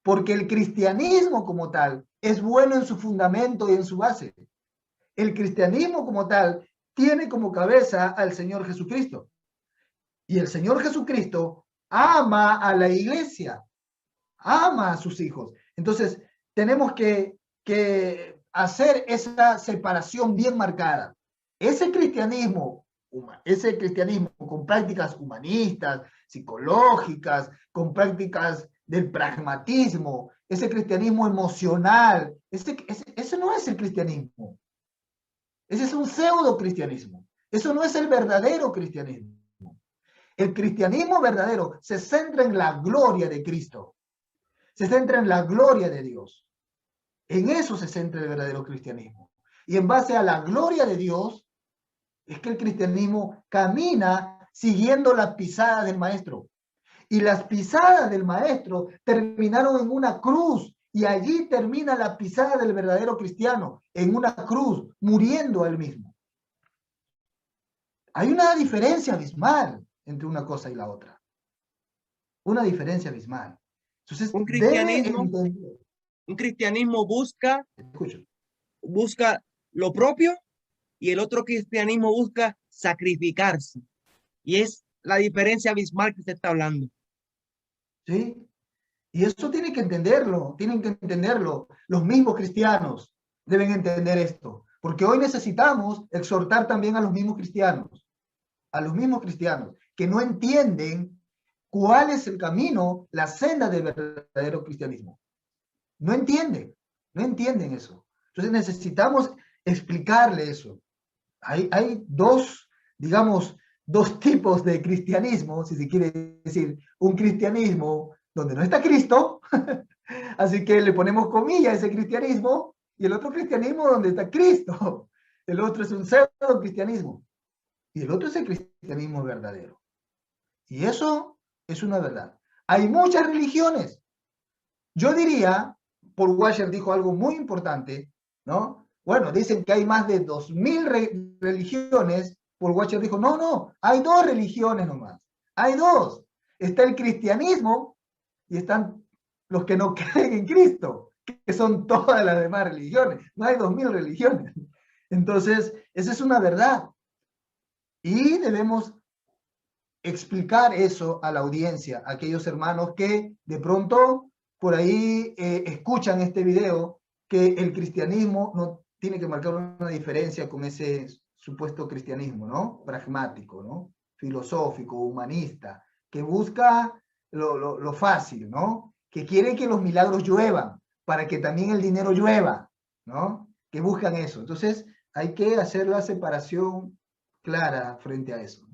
porque el cristianismo como tal es bueno en su fundamento y en su base. El cristianismo como tal tiene como cabeza al Señor Jesucristo. Y el Señor Jesucristo ama a la iglesia, ama a sus hijos. Entonces, tenemos que hacer esa separación bien marcada. Ese cristianismo con prácticas humanistas, psicológicas, con prácticas del pragmatismo, ese cristianismo emocional, ese no es el cristianismo. Ese es un pseudo cristianismo. Eso no es el verdadero cristianismo. El cristianismo verdadero se centra en la gloria de Cristo. Se centra en la gloria de Dios. En eso se centra el verdadero cristianismo. Y en base a la gloria de Dios, es que el cristianismo camina siguiendo las pisadas del maestro. Y las pisadas del maestro terminaron en una cruz. Y allí termina la pisada del verdadero cristiano, en una cruz, muriendo a él mismo. Hay una diferencia abismal entre una cosa y la otra. Una diferencia abismal. Entonces, un cristianismo busca lo propio, y el otro cristianismo busca sacrificarse. Y es la diferencia abismal que usted está hablando. ¿Sí? Y eso tienen que entenderlo. Los mismos cristianos deben entender esto. Porque hoy necesitamos exhortar también a los mismos cristianos. Que no entienden cuál es el camino, la senda del verdadero cristianismo. No entienden eso. Entonces necesitamos explicarle eso. Hay dos tipos de cristianismo, si se quiere decir, un cristianismo donde no está Cristo, así que le ponemos comillas a ese cristianismo, y el otro cristianismo donde está Cristo. El otro es un pseudo cristianismo. Y el otro es el cristianismo verdadero. Y eso es una verdad. Hay muchas religiones. Yo diría, Paul Washer dijo algo muy importante, ¿no? Bueno, dicen que hay más de 2000 religiones. Paul Washer dijo, no, hay 2 religiones nomás. Hay 2. Está el cristianismo y están los que no creen en Cristo, que son todas las demás religiones. No hay 2000 religiones. Entonces, esa es una verdad. Y debemos explicar eso a la audiencia, a aquellos hermanos que de pronto por ahí escuchan este video, que el cristianismo no tiene que marcar una diferencia con ese supuesto cristianismo, ¿no? Pragmático, ¿no? Filosófico, humanista, que busca lo fácil, ¿no? Que quiere que los milagros lluevan, para que también el dinero llueva, ¿no? Que buscan eso. Entonces, hay que hacer la separación clara frente a eso.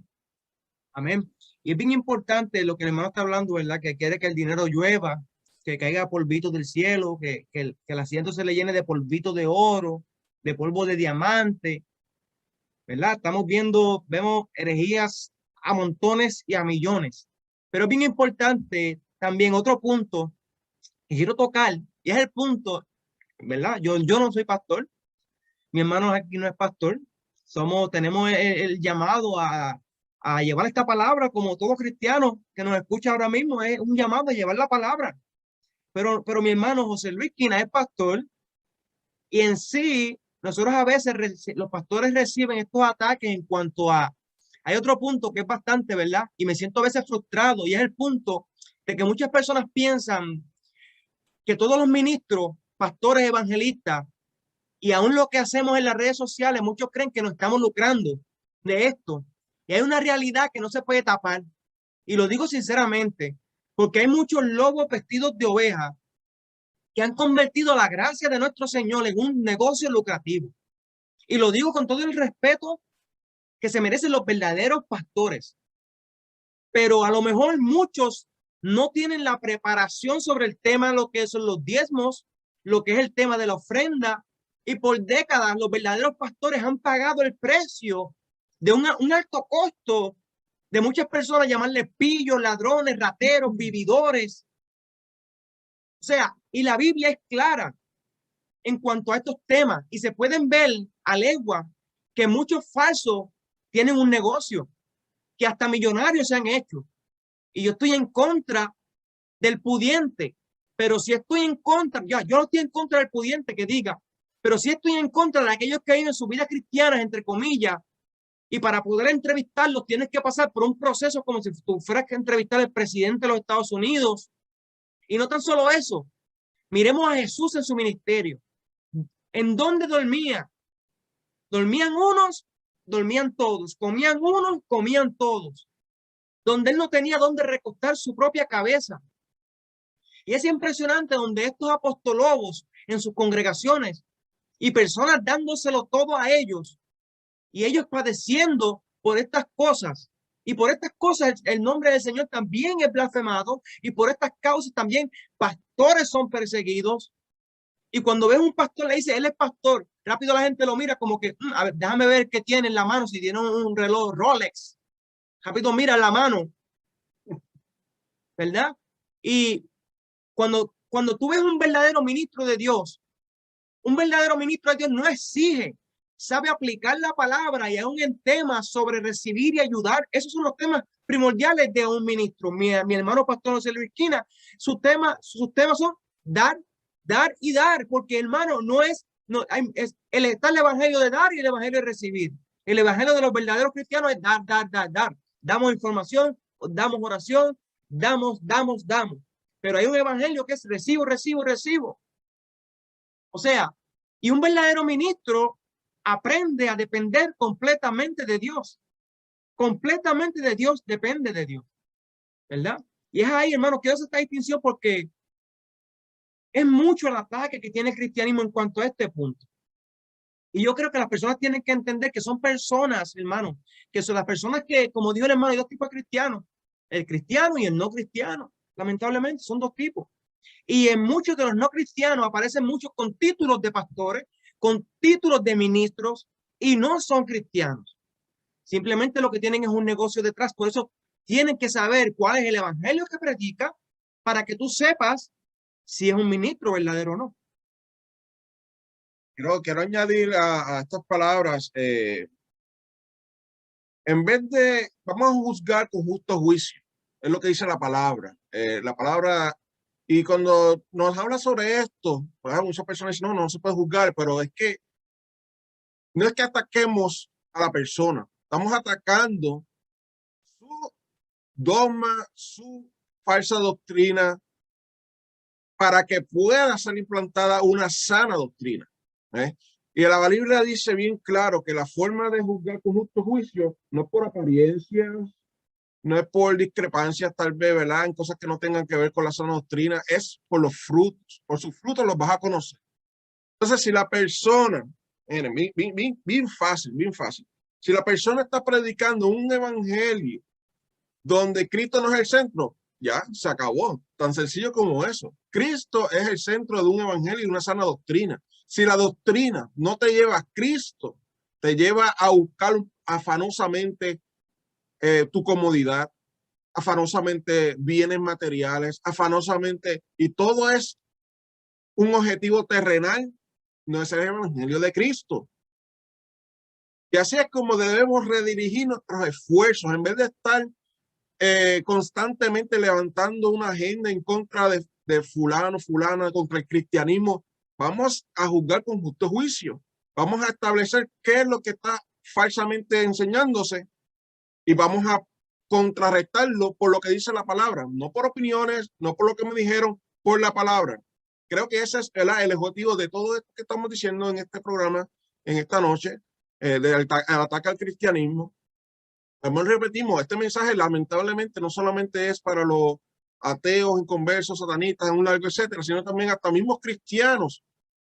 Amén. Y es bien importante lo que el hermano está hablando, ¿verdad? Que quiere que el dinero llueva, que caiga polvito del cielo, que el asiento se le llene de polvito de oro, de polvo de diamante, ¿verdad? Vemos herejías a montones y a millones. Pero es bien importante también otro punto que quiero tocar, y es el punto, ¿verdad? Yo no soy pastor, mi hermano aquí no es pastor, tenemos el llamado a llevar esta palabra, como todo cristiano que nos escucha ahora mismo, es un llamado a llevar la palabra. Pero mi hermano José Luis Quina es pastor, y en sí, nosotros a veces, los pastores reciben estos ataques en cuanto a, hay otro punto que es bastante, ¿verdad? Y me siento a veces frustrado, y es el punto de que muchas personas piensan que todos los ministros, pastores, evangelistas, y aún lo que hacemos en las redes sociales, muchos creen que nos estamos lucrando de esto. Y hay una realidad que no se puede tapar. Y lo digo sinceramente, porque hay muchos lobos vestidos de oveja que han convertido la gracia de nuestro Señor en un negocio lucrativo. Y lo digo con todo el respeto que se merecen los verdaderos pastores. Pero a lo mejor muchos no tienen la preparación sobre el tema, lo que son los diezmos, lo que es el tema de la ofrenda. Y por décadas los verdaderos pastores han pagado el precio de un alto costo de muchas personas, llamarles pillos, ladrones, rateros, vividores. O sea, y la Biblia es clara en cuanto a estos temas, y se pueden ver a legua que muchos falsos tienen un negocio, que hasta millonarios se han hecho. Y yo estoy en contra del pudiente, Pero si estoy en contra, yo no estoy en contra del pudiente que diga, pero si estoy en contra de aquellos que viven su vida cristiana, entre comillas, y para poder entrevistarlos tienes que pasar por un proceso como si tú fueras que entrevistar al presidente de los Estados Unidos. Y no tan solo eso, miremos a Jesús en su ministerio. ¿En dónde dormía? Dormían unos, dormían todos. Comían unos, comían todos. Donde él no tenía dónde recostar su propia cabeza. Y es impresionante donde estos apostolobos en sus congregaciones y personas dándoselo todo a ellos y ellos padeciendo por estas cosas. Y por estas cosas el nombre del Señor también es blasfemado y por estas causas también pastores son perseguidos. Y cuando ves un pastor le dice, él es pastor, rápido la gente lo mira como que, a ver, déjame ver qué tiene en la mano, si tiene un reloj Rolex. Rápido mira la mano, ¿verdad? Y cuando tú ves un verdadero ministro de Dios no exige, sabe aplicar la palabra y aún en temas sobre recibir y ayudar. Esos son los temas primordiales de un ministro. Mi hermano pastor José Luis Quina, sus temas son dar y dar, porque hermano, es está el evangelio de dar y el evangelio de recibir. El evangelio de los verdaderos cristianos es dar. Damos información, damos oración, damos. Pero hay un evangelio que es recibo. O sea, y un verdadero ministro aprende a depender completamente de Dios. Completamente de Dios, depende de Dios. ¿Verdad? Y es ahí, hermano, que hace esta distinción porque es mucho el ataque que tiene el cristianismo en cuanto a este punto. Y yo creo que las personas tienen que entender que son personas, hermano, que son las personas que, como dijo el hermano, hay dos tipos de cristianos, el cristiano y el no cristiano. Lamentablemente son dos tipos. Y en muchos de los no cristianos aparecen muchos con títulos de pastores, con títulos de ministros y no son cristianos. Simplemente lo que tienen es un negocio detrás. Por eso tienen que saber cuál es el evangelio que predica para que tú sepas si es un ministro verdadero o no. Quiero añadir a estas palabras, en vez de, vamos a juzgar con justo juicio, es lo que dice la palabra. Y cuando nos habla sobre esto, pues muchas personas dicen, no se puede juzgar, pero es que no es que ataquemos a la persona, estamos atacando su dogma, su falsa doctrina, para que pueda ser implantada una sana doctrina. Y la Biblia dice bien claro que la forma de juzgar con justo juicio no es por apariencias, no es por discrepancias tal vez, ¿verdad? En cosas que no tengan que ver con la sana doctrina, es por los frutos. Por sus frutos los vas a conocer. Entonces, si la persona, miren, bien fácil. Si la persona está predicando un evangelio donde Cristo no es el centro, ya se acabó. Tan sencillo como eso. Cristo es el centro de un evangelio y una sana doctrina. Si la doctrina no te lleva a Cristo, te lleva a buscar afanosamente tu comodidad, afanosamente bienes materiales, afanosamente, y todo es un objetivo terrenal, no es el evangelio de Cristo. Y así es como debemos redirigir nuestros esfuerzos, en vez de estar constantemente levantando una agenda en contra de fulana, contra el cristianismo. Vamos a juzgar con justo juicio. Vamos a establecer qué es lo que está falsamente enseñándose y vamos a contrarrestarlo por lo que dice la palabra, no por opiniones, no por lo que me dijeron, por la palabra. Creo que ese es el objetivo de todo esto que estamos diciendo en este programa, en esta noche, del ataque al cristianismo. Como repetimos, este mensaje lamentablemente no solamente es para los ateos, inconversos, satanistas, en un largo etcétera, sino también hasta mismos cristianos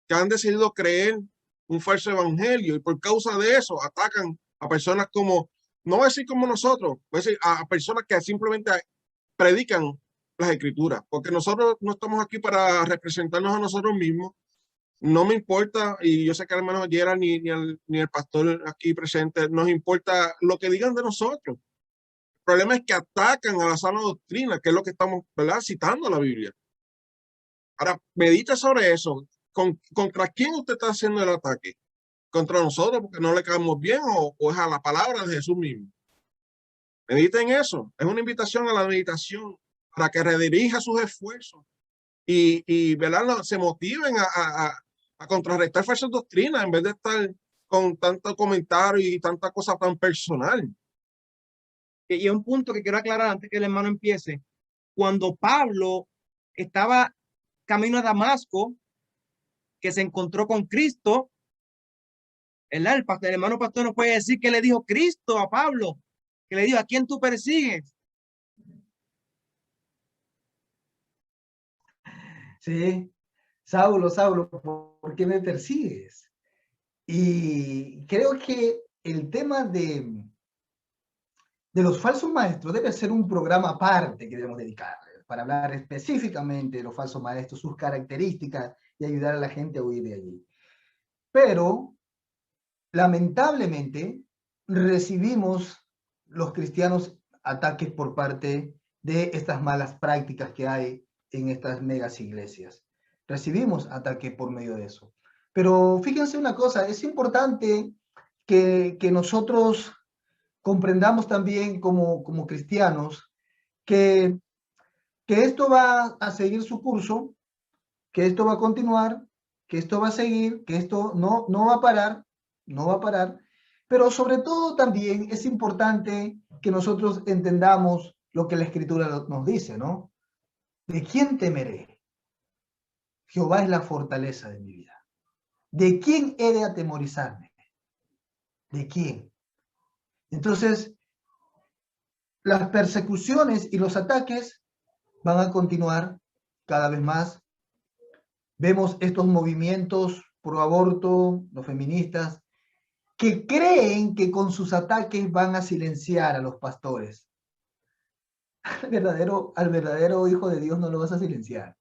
que han decidido creer un falso evangelio y por causa de eso atacan a personas como, no voy a decir como nosotros, voy a decir a personas que simplemente predican las escrituras, porque nosotros no estamos aquí para representarnos a nosotros mismos. No me importa, y yo sé que al menos Gerald ni el pastor aquí presente, nos importa lo que digan de nosotros. El problema es que atacan a la sana doctrina, que es lo que estamos, ¿verdad?, citando la Biblia. Ahora, medita sobre eso. ¿Contra quién usted está haciendo el ataque? ¿Contra nosotros porque no le caemos bien o es a la palabra de Jesús mismo? Mediten eso. Es una invitación a la meditación para que redirija sus esfuerzos ¿verdad? Se motiven a contrarrestar falsas doctrinas en vez de estar con tanto comentario y tanta cosa tan personal. Y un punto que quiero aclarar antes que el hermano empiece. Cuando Pablo estaba camino a Damasco, que se encontró con Cristo, el hermano pastor nos puede decir que le dijo Cristo a Pablo, que le dijo: ¿a quién tú persigues? Sí, Saulo, Saulo, ¿por qué me persigues? Y creo que el tema de los falsos maestros debe ser un programa aparte que debemos dedicarle para hablar específicamente de los falsos maestros, sus características y ayudar a la gente a huir de allí. Pero, lamentablemente, recibimos los cristianos ataques por parte de estas malas prácticas que hay en estas megas iglesias. Recibimos ataques por medio de eso. Pero fíjense una cosa, es importante que nosotros comprendamos también como cristianos que esto va a seguir su curso, que esto va a continuar, que esto va a seguir, que esto no va a parar, no va a parar, pero sobre todo también es importante que nosotros entendamos lo que la Escritura nos dice, ¿no? ¿De quién temeré? Jehová es la fortaleza de mi vida. ¿De quién he de atemorizarme? ¿De quién? Entonces, las persecuciones y los ataques van a continuar cada vez más. Vemos estos movimientos pro aborto, los feministas, que creen que con sus ataques van a silenciar a los pastores. Al verdadero hijo de Dios no lo vas a silenciar.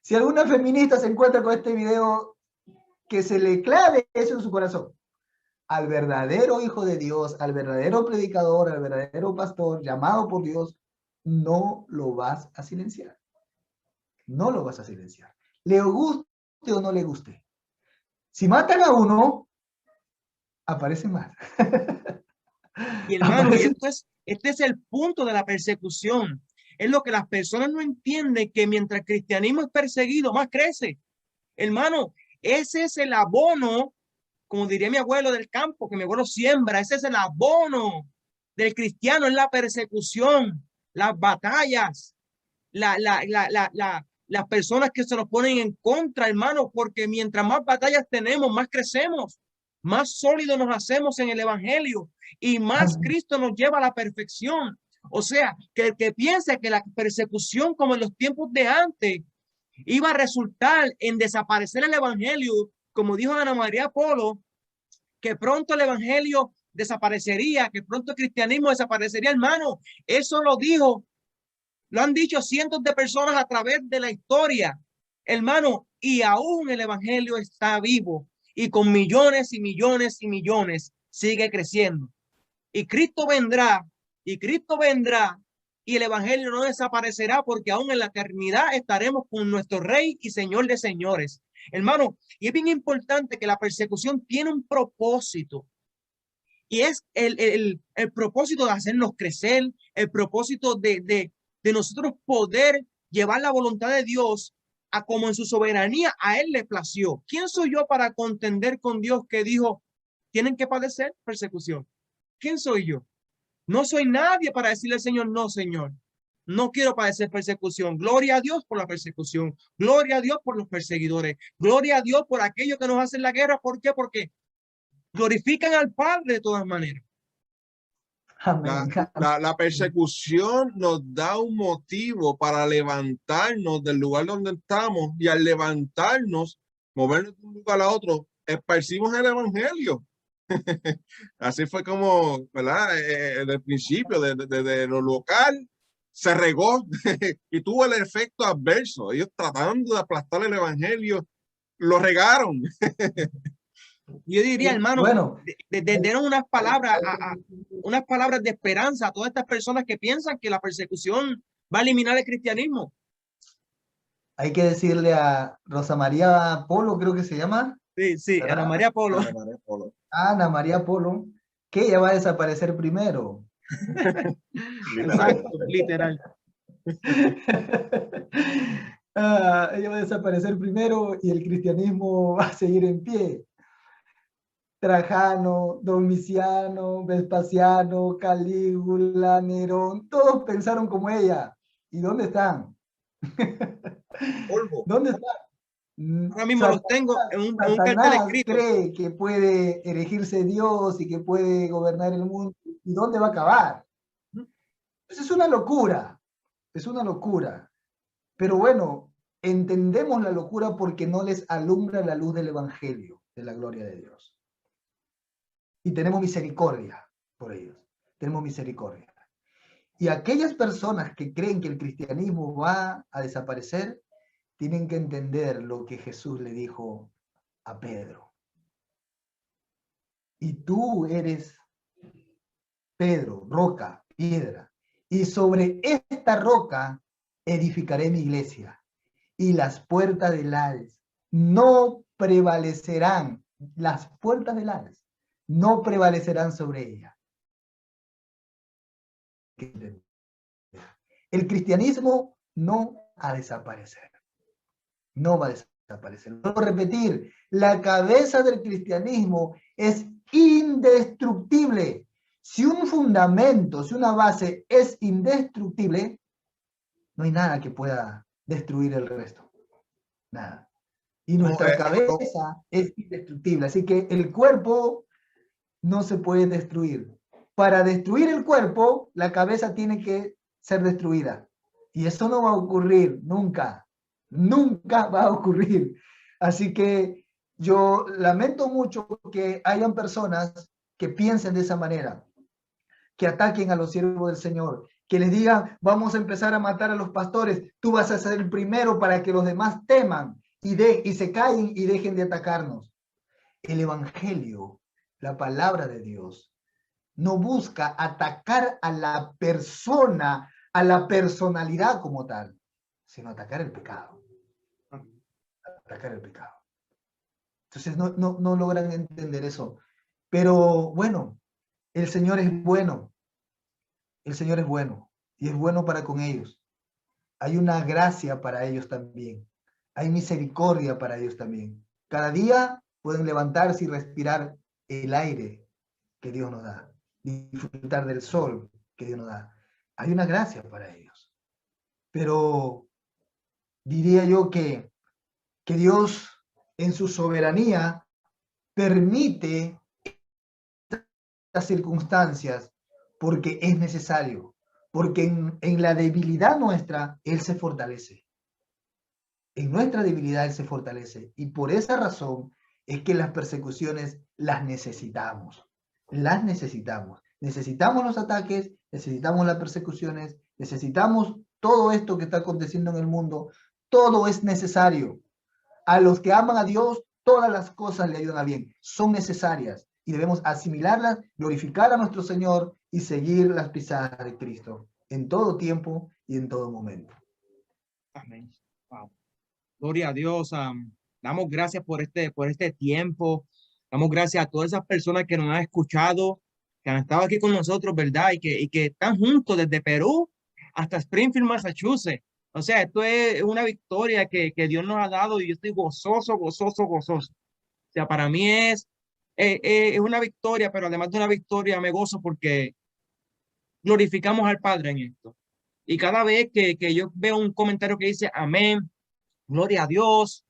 Si alguna feminista se encuentra con este video, que se le clave eso en su corazón. Al verdadero hijo de Dios, al verdadero predicador, al verdadero pastor llamado por Dios, no lo vas a silenciar. No lo vas a silenciar. Le guste o no le guste. Si matan a uno, aparecen más. Y hermano, este es el punto de la persecución. Es lo que las personas no entienden, que mientras el cristianismo es perseguido, más crece. Hermano, ese es el abono, como diría mi abuelo del campo, que mi abuelo siembra, ese es el abono del cristiano, es la persecución, las batallas, las personas que se nos ponen en contra, hermano, porque mientras más batallas tenemos, más crecemos, más sólidos nos hacemos en el evangelio y más Cristo nos lleva a la perfección. O sea, que el que piense que la persecución, como en los tiempos de antes, iba a resultar en desaparecer el evangelio, como dijo Ana María Polo, que pronto el evangelio desaparecería, que pronto el cristianismo desaparecería, hermano, eso lo han dicho cientos de personas a través de la historia, hermano, y aún el evangelio está vivo y con millones y millones y millones sigue creciendo. Y Cristo vendrá, y el evangelio no desaparecerá, porque aún en la eternidad estaremos con nuestro Rey y Señor de señores. Hermano, y es bien importante que la persecución tiene un propósito. Y es el propósito de hacernos crecer, el propósito de nosotros poder llevar la voluntad de Dios a como en su soberanía a Él le plació. ¿Quién soy yo para contender con Dios que dijo, tienen que padecer persecución? ¿Quién soy yo? No soy nadie para decirle al Señor, no, Señor, no quiero padecer persecución. Gloria a Dios por la persecución. Gloria a Dios por los perseguidores. Gloria a Dios por aquellos que nos hacen la guerra. ¿Por qué? Porque glorifican al Padre de todas maneras. La persecución nos da un motivo para levantarnos del lugar donde estamos, y al levantarnos, movernos de un lugar a otro, esparcimos el evangelio. Así fue como, ¿verdad? Desde el principio, desde lo local, se regó y tuvo el efecto adverso. Ellos tratando de aplastar el evangelio, lo regaron. Yo diría, hermano, bueno, de unas palabras de esperanza a todas estas personas que piensan que la persecución va a eliminar el cristianismo. Hay que decirle a Rosa María Polo, creo que se llama. Sí, Ana María Polo. Ana María Polo, que ella va a desaparecer primero. Exacto, literal. Ella va a desaparecer primero y el cristianismo va a seguir en pie. Trajano, Domiciano, Vespasiano, Calígula, Nerón, todos pensaron como ella. ¿Y dónde están? Polvo. ¿Dónde están? Ahora mismo los tengo en un cartel Satanás escrito. cree que puede erigirse Dios y que puede gobernar el mundo. ¿Y dónde va a acabar? Pues es una locura, es una locura. Pero bueno, entendemos la locura porque no les alumbra la luz del Evangelio, de la gloria de Dios. Y tenemos misericordia por ellos, tenemos misericordia. Y aquellas personas que creen que el cristianismo va a desaparecer, tienen que entender lo que Jesús le dijo a Pedro. Y tú eres Pedro, roca, piedra, y sobre esta roca edificaré mi iglesia, y las puertas del Hades no prevalecerán, las puertas del Hades no prevalecerán sobre ella. El cristianismo no va a desaparecer, no va a desaparecer. Vuelvo a repetir, la cabeza del cristianismo es indestructible. Si un fundamento, si una base es indestructible, no hay nada que pueda destruir el resto. Nada. Y nuestra cabeza es indestructible. Así que el cuerpo no se puede destruir. Para destruir el cuerpo, la cabeza tiene que ser destruida. Y eso no va a ocurrir nunca. Nunca va a ocurrir. Así que yo lamento mucho que hayan personas que piensen de esa manera, que ataquen a los siervos del Señor, que les digan, vamos a empezar a matar a los pastores, tú vas a ser el primero para que los demás teman y se callen y dejen de atacarnos. El Evangelio, la palabra de Dios, no busca atacar a la persona, a la personalidad como tal, sino atacar el pecado. Atacar el pecado. Entonces no logran entender eso. Pero bueno, el Señor es bueno. El Señor es bueno y es bueno para con ellos. Hay una gracia para ellos también. Hay misericordia para ellos también. Cada día pueden levantarse y respirar el aire que Dios nos da, disfrutar del sol que Dios nos da. Hay una gracia para ellos. Pero diría yo que Dios en su soberanía permite estas circunstancias porque es necesario, porque en la debilidad nuestra Él se fortalece. En nuestra debilidad Él se fortalece. Y por esa razón es que las persecuciones las necesitamos. Las necesitamos. Necesitamos los ataques, necesitamos las persecuciones, necesitamos todo esto que está aconteciendo en el mundo. Todo es necesario. A los que aman a Dios, todas las cosas le ayudan a bien. Son necesarias y debemos asimilarlas, glorificar a nuestro Señor y seguir las pisadas de Cristo en todo tiempo y en todo momento. Amén. Wow. Gloria a Dios. Damos gracias por este tiempo. Damos gracias a todas esas personas que nos han escuchado, que han estado aquí con nosotros, ¿verdad? Y que están juntos desde Perú hasta Springfield, Massachusetts. O sea, esto es una victoria que Dios nos ha dado y yo estoy gozoso. O sea, para mí es una victoria, pero además de una victoria me gozo porque glorificamos al Padre en esto. Y cada vez que yo veo un comentario que dice amén, gloria a Dios,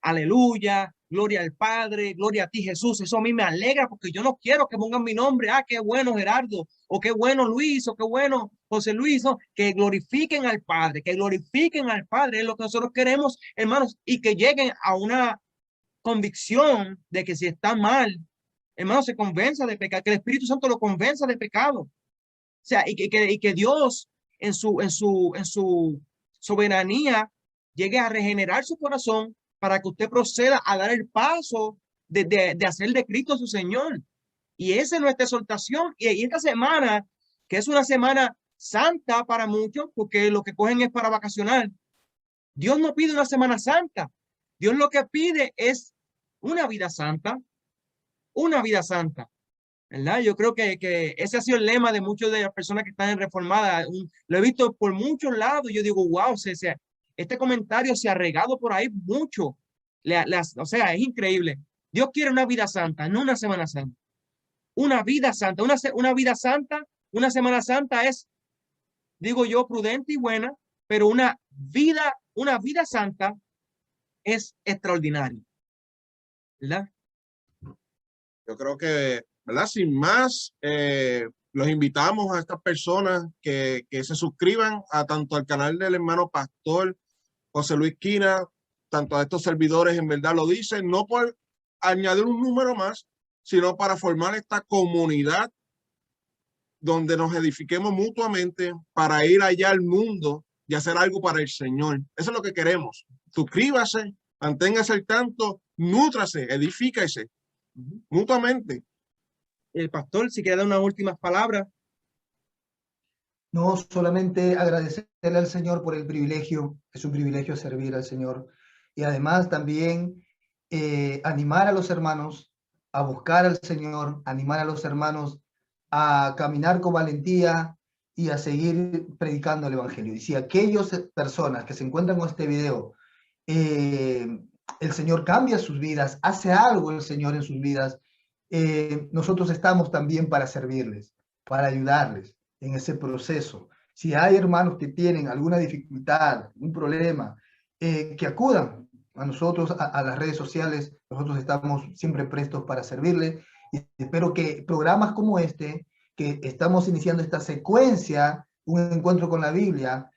aleluya, gloria al Padre, gloria a ti Jesús, eso a mí me alegra porque yo no quiero que pongan mi nombre, qué bueno Gerardo, o qué bueno Luis, o qué bueno José Luis, ¿no? Que glorifiquen al Padre, es lo que nosotros queremos, hermanos, y que lleguen a una convicción de que si está mal, hermano, se convenza de pecado, que el Espíritu Santo lo convenza de pecado. O sea, y que Dios en su soberanía llegue a regenerar su corazón para que usted proceda a dar el paso de hacer de Cristo su Señor. Y esa es nuestra exhortación. Y esta semana, que es una semana santa para muchos, porque lo que cogen es para vacacionar, Dios no pide una semana santa. Dios lo que pide es una vida santa, una vida santa. ¿verdad? Yo creo que ese ha sido el lema de muchas de las personas que están en Reformada. Lo he visto por muchos lados. Yo digo, wow, este comentario se ha regado por ahí mucho. O sea, es increíble. Dios quiere una vida santa, no una Semana Santa. Una vida santa, una vida santa, una Semana Santa es, digo yo, prudente y buena, pero una vida santa es extraordinaria, ¿verdad? Yo creo que, ¿verdad? Sin más, los invitamos a estas personas que se suscriban a tanto al canal del hermano Pastor José Luis Quina, tanto a estos servidores, en verdad lo dicen, no por añadir un número más, sino para formar esta comunidad donde nos edifiquemos mutuamente para ir allá al mundo y hacer algo para el Señor. Eso es lo que queremos. Suscríbase, manténgase al tanto, nútrase, edifíquese mutuamente. El pastor, si quiere dar unas últimas palabras. No, solamente agradecerle al Señor por el privilegio, es un privilegio servir al Señor. Y además también animar a los hermanos a buscar al Señor, animar a los hermanos a caminar con valentía y a seguir predicando el Evangelio. Y si aquellas personas que se encuentran con este video, el Señor cambia sus vidas, hace algo el Señor en sus vidas, nosotros estamos también para servirles, para ayudarles en ese proceso. Si hay hermanos que tienen alguna dificultad, un problema, que acudan a nosotros, a las redes sociales. Nosotros estamos siempre prestos para servirles, y espero que programas como este, que estamos iniciando esta secuencia, un encuentro con la Biblia,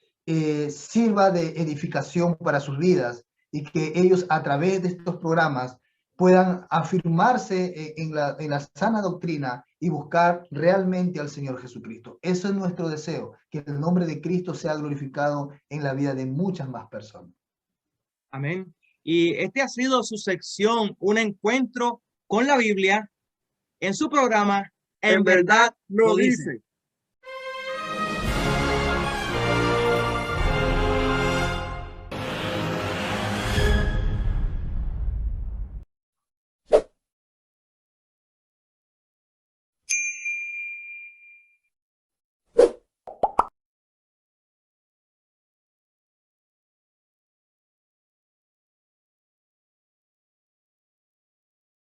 sirva de edificación para sus vidas, y que ellos a través de estos programas puedan afirmarse en la sana doctrina y buscar realmente al Señor Jesucristo. Eso es nuestro deseo, que el nombre de Cristo sea glorificado en la vida de muchas más personas. Amén. Y este ha sido su sección, un encuentro con la Biblia, en su programa, En Verdad Lo Dice.